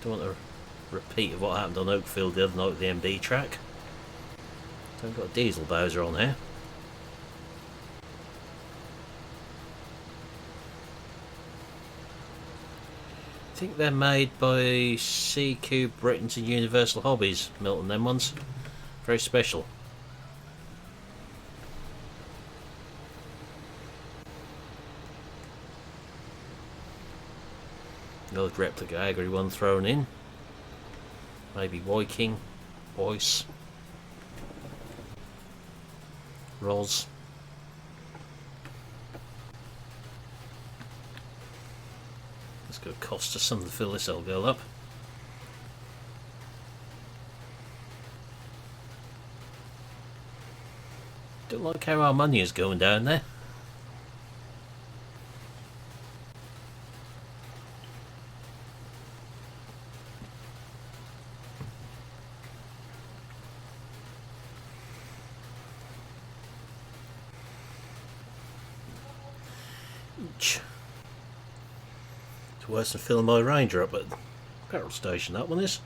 Don't want a repeat of what happened on Oakfield the other night with the MB track. So I've got a diesel Bowser on here. I think they're made by CQ Britons and Universal Hobbies, Milton, them ones. Very special. Another replica Agri one thrown in. Maybe Viking, Boyce, Roz. It's going to cost us something to fill this old girl up. Don't like how our money is going down there. It's worse than filling my Ranger up at Petrol station, that one is.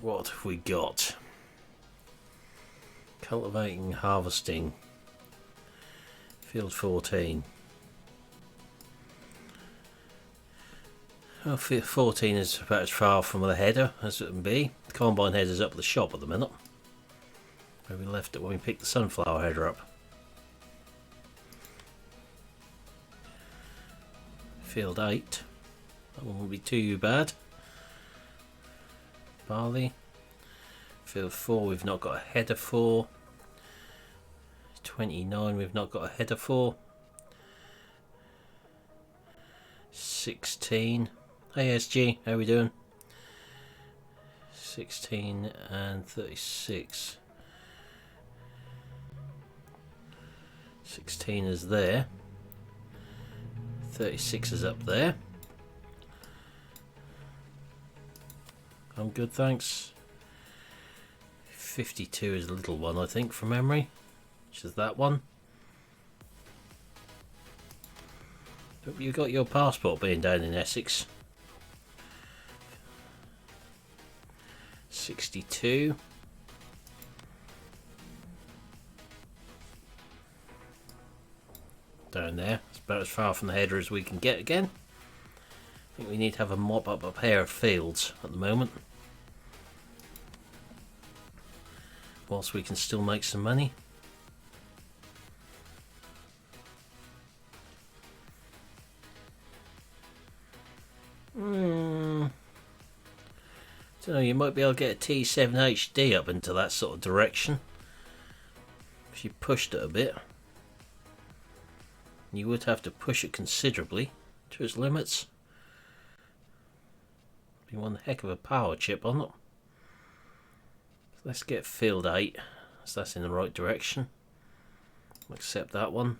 What have we got? Cultivating, harvesting. Field 14. Well, field 14 is about as far from the header as it can be. The combine header's up at the shop at the minute, where we left it when we picked the sunflower header up. Field 8. That one won't be too bad. Barley. Field 4 we've not got a header for. 29 we've not got a header for. 16. ASG, how are we doing? 16 and 36. 16 is there. 36 is up there. I'm good, thanks. 52 is a little one, I think, from memory, which is that one. Hope you got your passport being down in Essex. 62. Down there. It's about as far from the header as we can get again. I think we need to have a mop up a pair of fields at the moment, whilst we can still make some money. Don't know, you might be able to get a T7 HD up into that sort of direction if you pushed it a bit. You would have to push it considerably to its limits. Be one heck of a power chip on it. So let's get field 8, so that's in the right direction. I'll accept that one.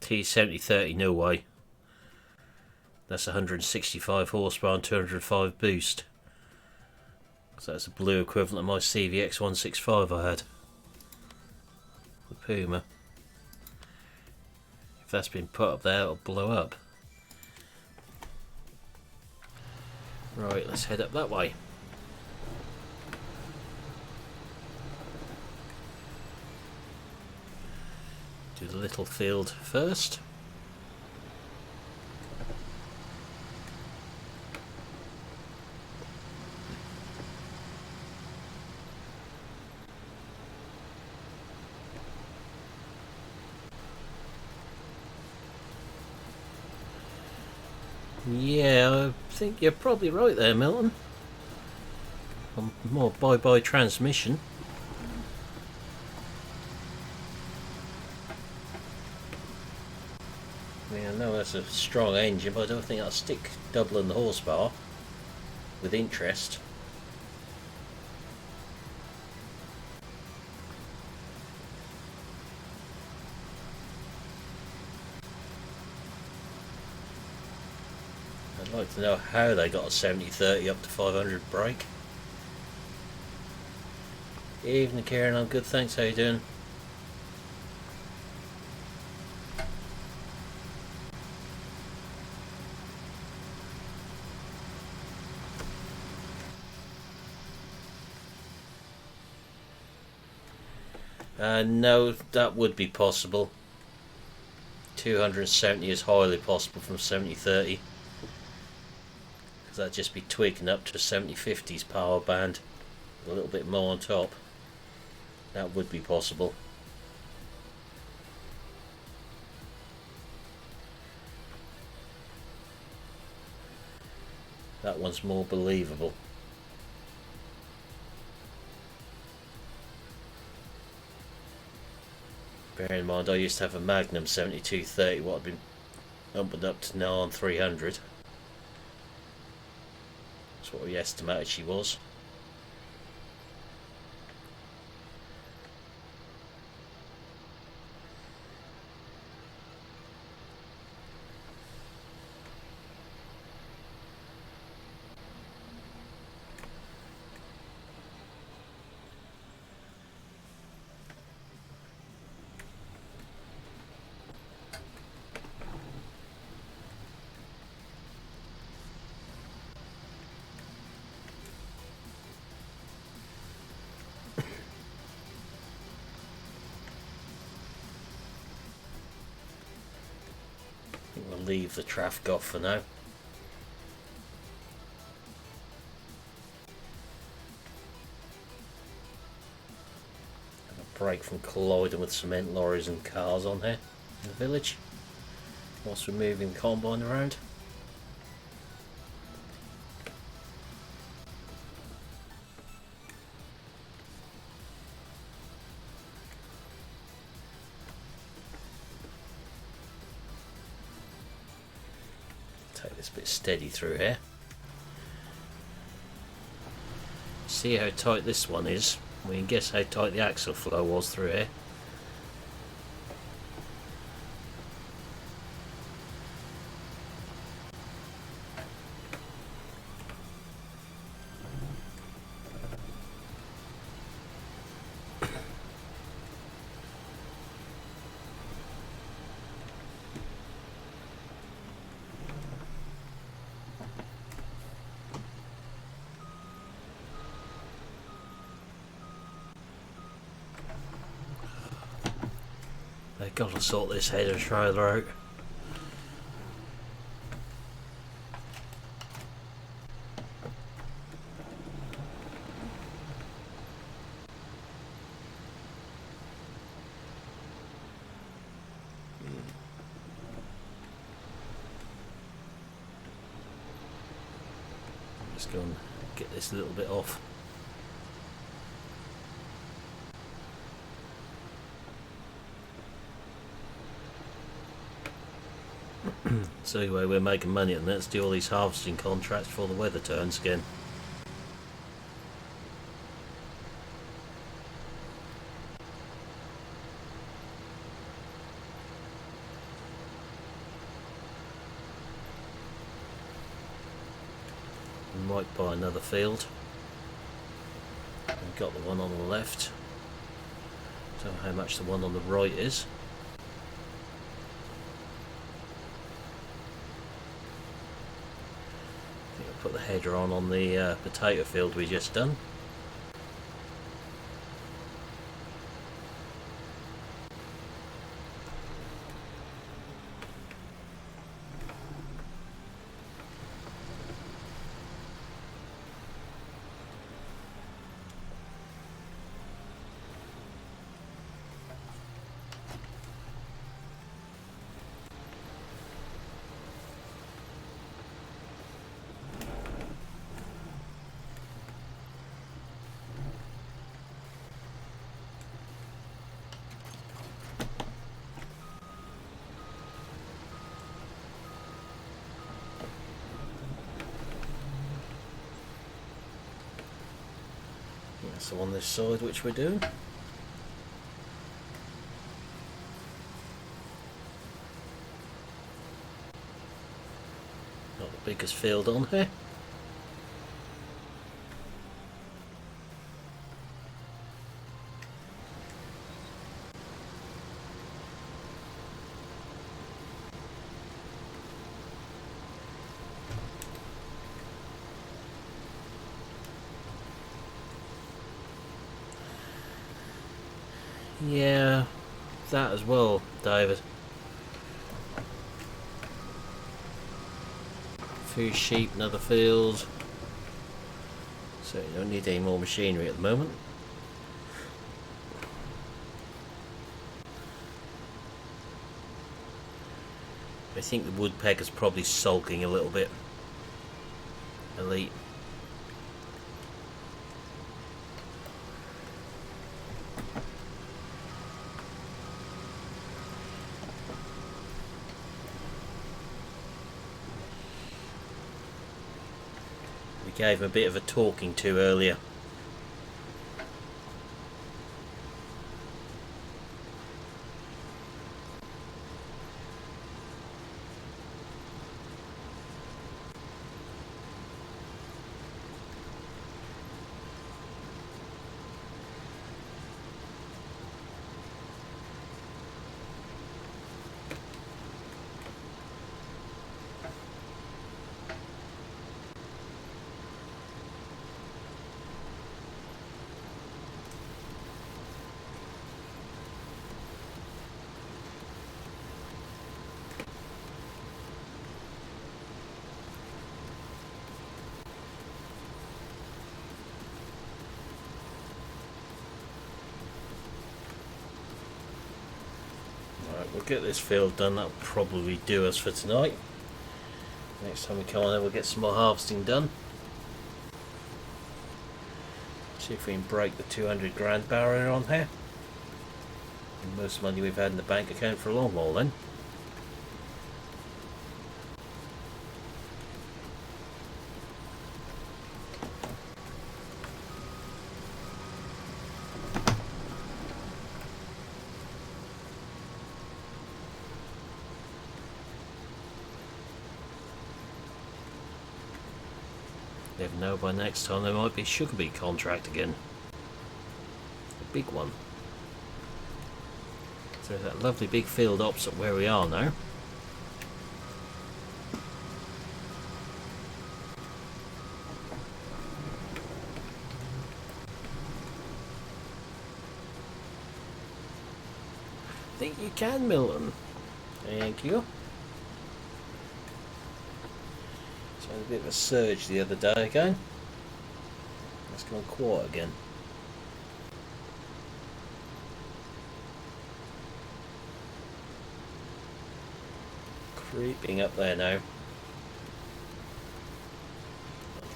T7030, no way. That's 165 horsepower and 205 boost. So that's a blue equivalent of my CVX 165 I had. The Puma. If that's been put up there, it'll blow up. Right, let's head up that way. Do the little field first. Yeah, I think you're probably right there, Milton. More bye-bye transmission. I mean, I know that's a strong engine, but I don't think I'll stick doubling the horsepower with interest. I'd like to know how they got a 70-30 up to 500 brake. Evening, Karen. I'm good, thanks. How you doing? No, that would be possible. 270 is highly possible from 70-30. Because that'd just be tweaking up to 70-50's power band. A little bit more on top. That would be possible. That one's more believable. Bear in mind, I used to have a Magnum 7230, what had been bumped up to now on 300. That's what we estimated she was. leave the traffic off for now. Have a break from colliding with cement lorries and cars on here in the village whilst we're moving the combine around. Take this bit steady through here. See how tight this one is. We can guess how tight the axle flow was through here. They've got to sort this header trailer out. Just go and get this a little bit off. So anyway, we're making money and let's do all these harvesting contracts before the weather turns again. We might buy another field. We've got the one on the left. Don't know how much the one on the right is. Put the header on the potato field we just done. That's the one this side which we're doing. Not the biggest field on here. Yeah, that as well, David. A few sheep, another field. So you don't need any more machinery at the moment. I think the woodpecker's probably sulking a little bit. Elite. Gave him a bit of a talking to earlier. we'll get this field done. That'll probably do us for tonight. Next time we come on, we'll get some more harvesting done. See if we can break the 200 grand barrier on here. The most money we've had in the bank account for a long while then. Never know, by next time there might be a sugar beet contract again. A big one. So that lovely big field opposite where we are now. Think you can, Milton. Thank you. So a bit of a surge the other day again. It's gone quiet again. Creeping up there now.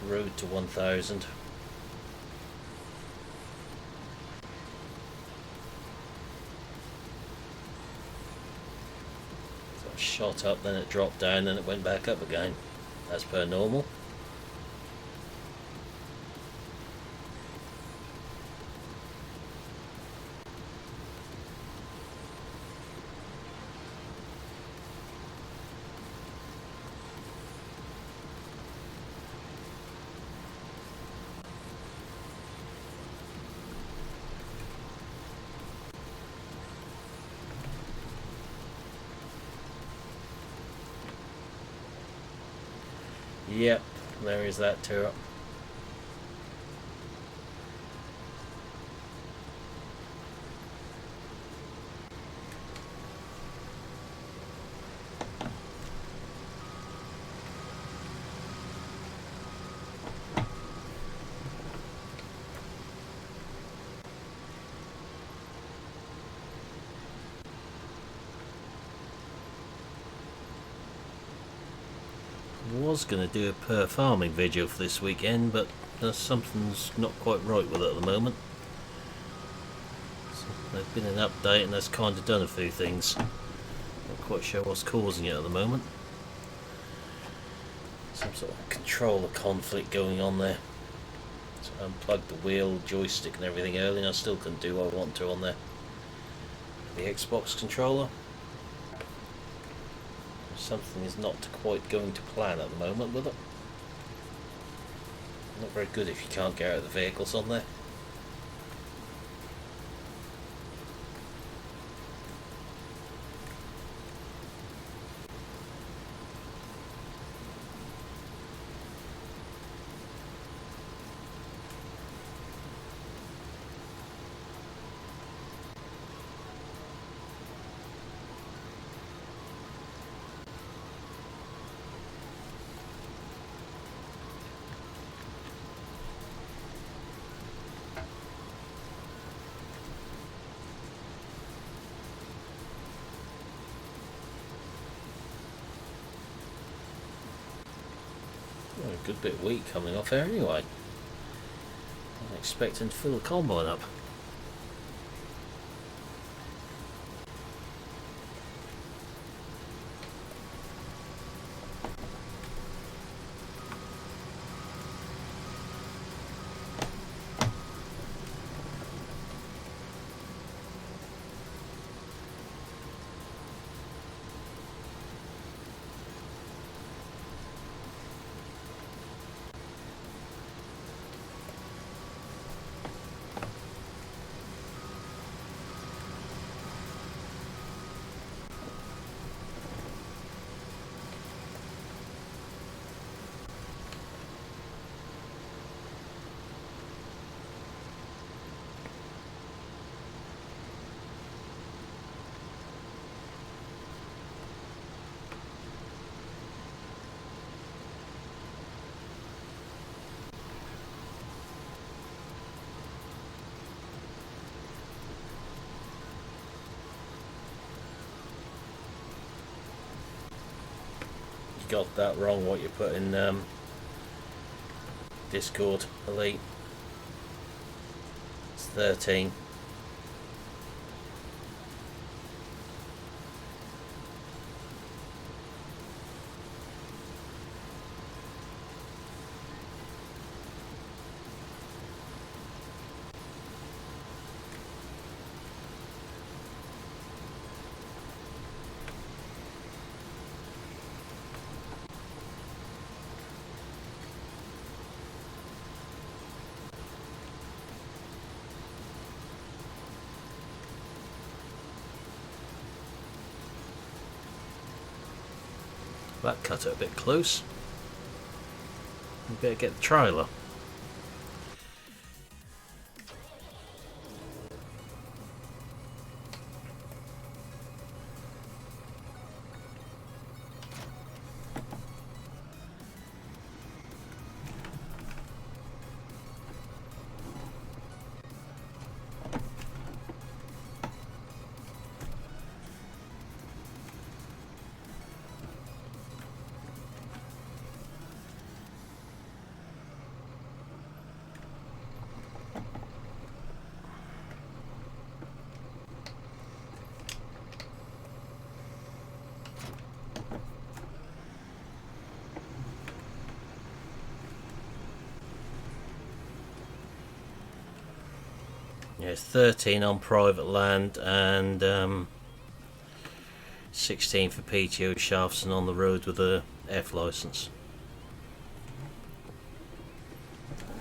Road to 1000. So it shot up, then it dropped down, then it went back up again, as per normal. Yep, there is that to it. Was going to do a per farming video for this weekend, but something's not quite right with it at the moment. So there's been an update and that's kind of done a few things. Not quite sure what's causing it at the moment. Some sort of controller conflict going on there. So I unplugged the wheel, joystick and everything early, and I still couldn't do what I want to on there. The Xbox controller. Something is not quite going to plan at the moment with it. Not very good if you can't get out of the vehicles on there. A good bit weak coming off there anyway. I'm expecting to fill the combine up. got that wrong, what you put in Discord, Elite. It's 13. That cut it a bit close. We better get the trailer. Yeah, it's 13 on private land and 16 for PTO shafts and on the road with a F license.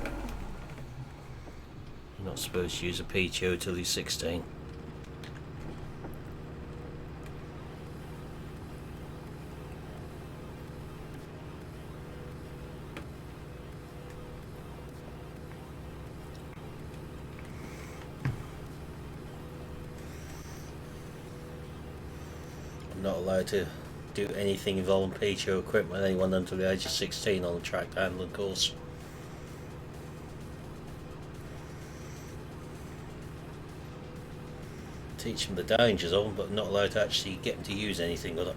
You're not supposed to use a PTO till you're 16. Not allowed to do anything involving PTO equipment with anyone until the age of 16 on the tracked handling course. Teach them the dangers of them, but not allowed to actually get them to use anything with them.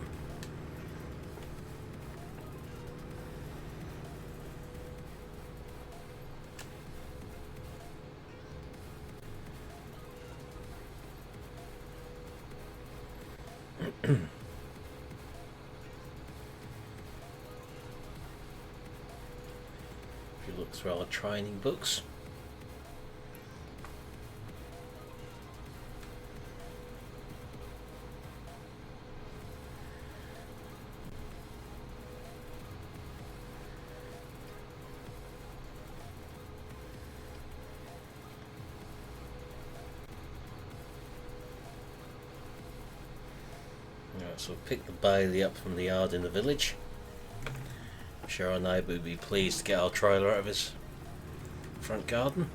If you look through our training books, so pick the bailey up from the yard in the village. I'm sure our neighbour would be pleased to get our trailer out of his front garden.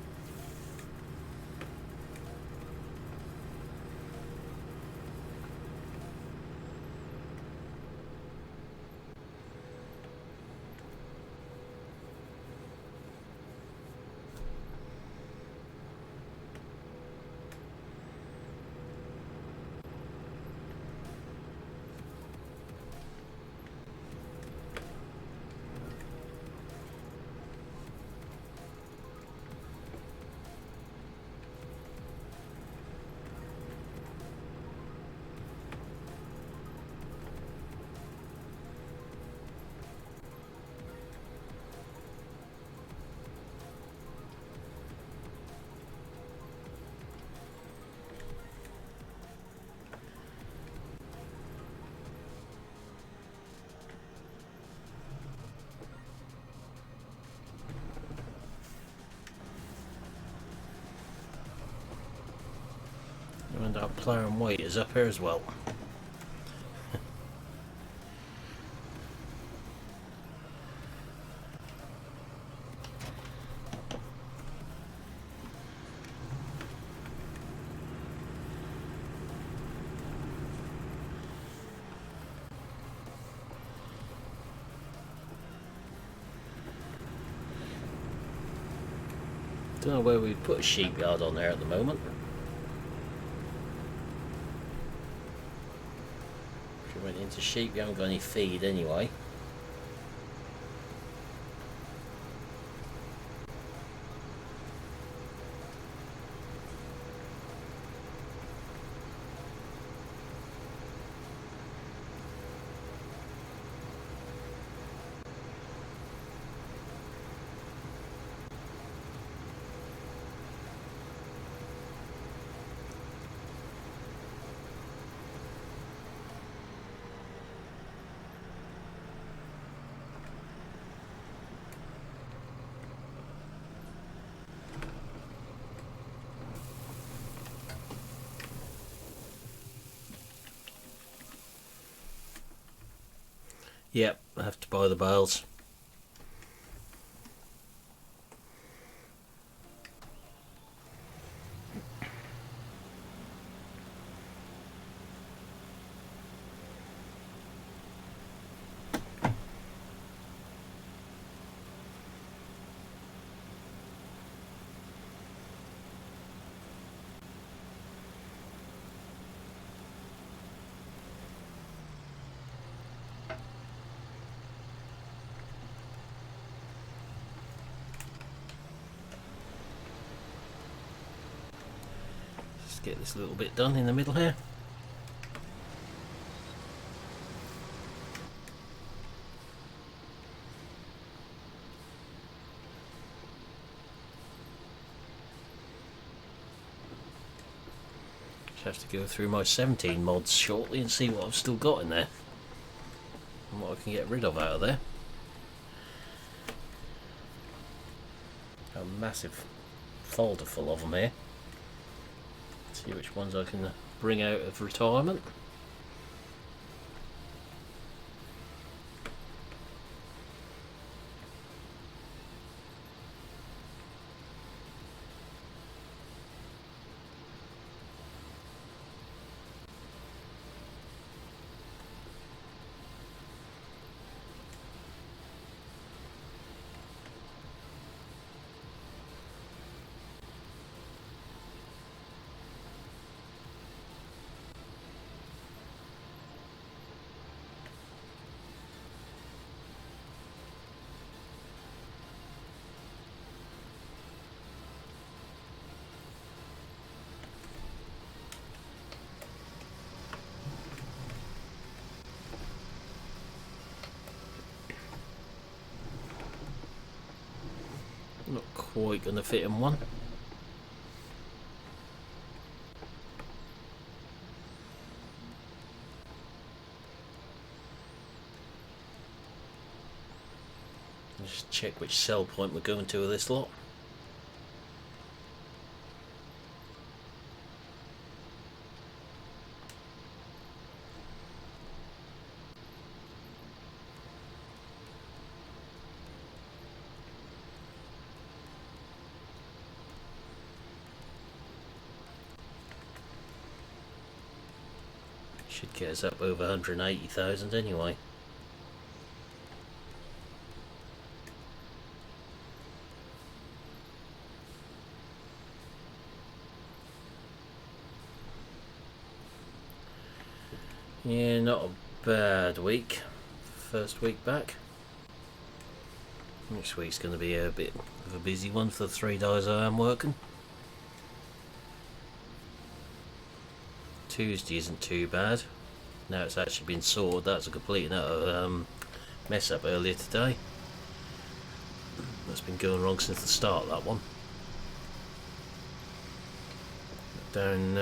And our player and weight is up here as well. Don't know where we put a sheep yard on there at the moment. If you went into sheep, you haven't got any feed anyway. Yep, I have to buy the bales. Get this little bit done in the middle here. Just have to go through my 17 mods shortly and see what I've still got in there and what I can get rid of out of there. A massive folder full of them here. See which ones I can bring out of retirement. Not quite going to fit in one. Just check which cell point we're going to with this lot. Should get us up over 180,000 anyway. Yeah, not a bad week. First week back. Next week's going to be a bit of a busy one for the 3 days I am working. Tuesday isn't too bad. Now it's actually been sorted. That's a complete and utter mess up earlier today. That's been going wrong since the start, that one. Down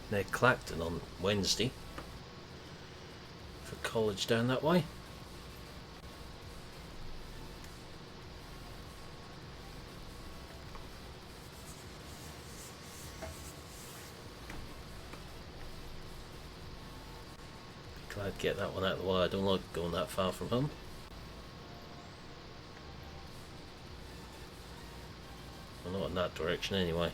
near Clacton on Wednesday for college down that way. Glad to get that one out of the way. I don't like going that far from home. Well, not in that direction anyway.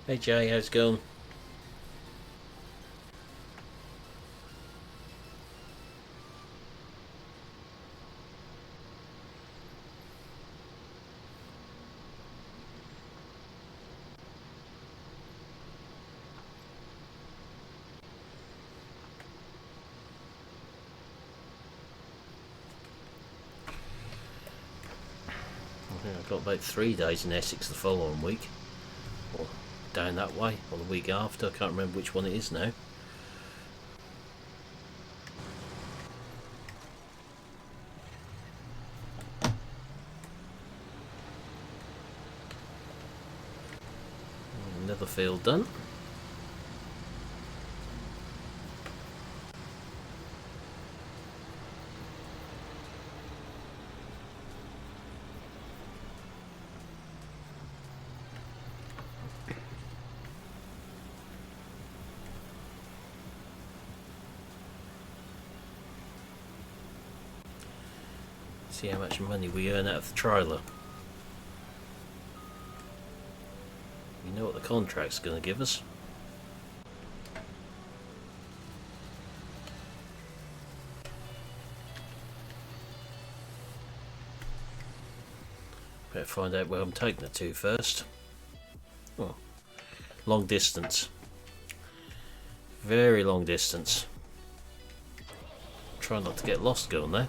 Hey Jay, how's it going? I've got about 3 days in Essex the following week, or down that way, or the week after. I can't remember which one it is now. Another field done. See how much money we earn out of the trailer. You know what the contract's going to give us. Better find out where I'm taking it to first. Oh, long distance. Very long distance. Try not to get lost going there.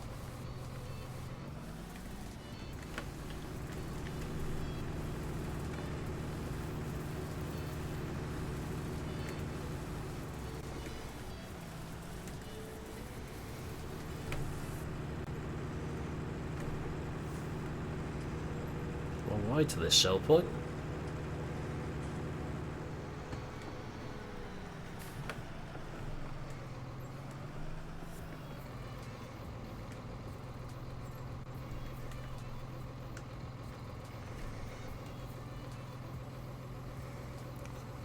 Long way to this sell point.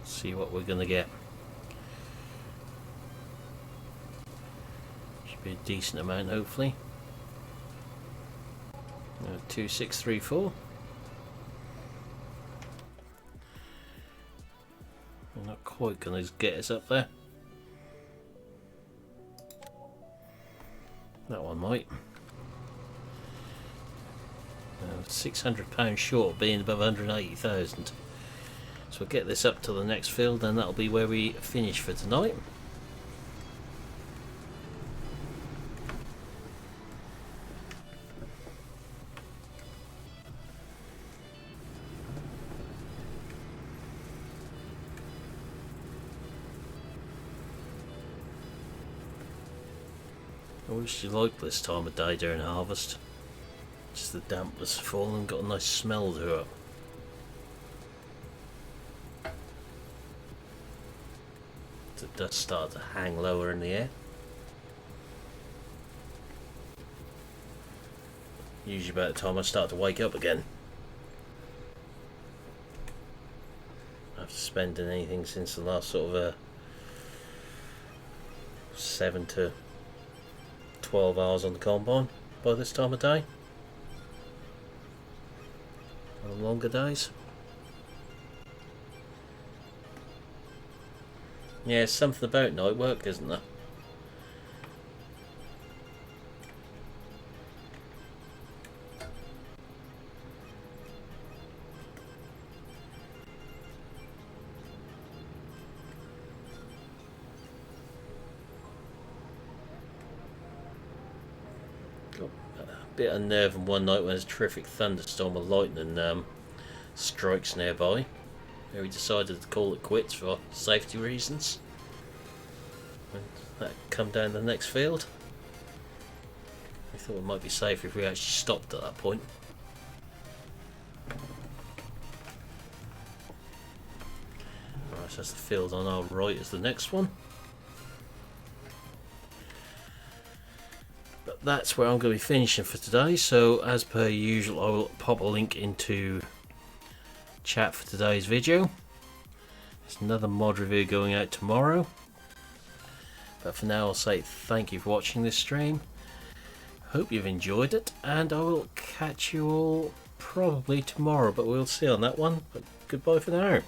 See what we're gonna get. Should be a decent amount, hopefully. 2634. I'm not quite gonna get us up there. That one might. £600 short, being above 180,000. So we'll get this up to the next field, and that'll be where we finish for tonight. I wish you liked this time of day during harvest. Just the damp was falling, got a nice smell to it. The dust started to hang lower in the air. Usually about the time I start to wake up again. After spending anything since the last sort of 7 to 12 hours on the combine by this time of day. On longer days. Yeah, it's something about night work, isn't there? Got a bit of nerve in one night when there's a terrific thunderstorm of lightning strikes nearby. We decided to call it quits for safety reasons. And that come down the next field. We thought it might be safer if we actually stopped at that point. Right, so that's the field on our right as the next one. But that's where I'm going to be finishing for today. So as per usual, I will pop a link into chat for today's video. There's another mod review going out tomorrow, but for now I'll say thank you for watching this stream. Hope you've enjoyed it, and I will catch you all probably tomorrow, but we'll see on that one. But goodbye for now.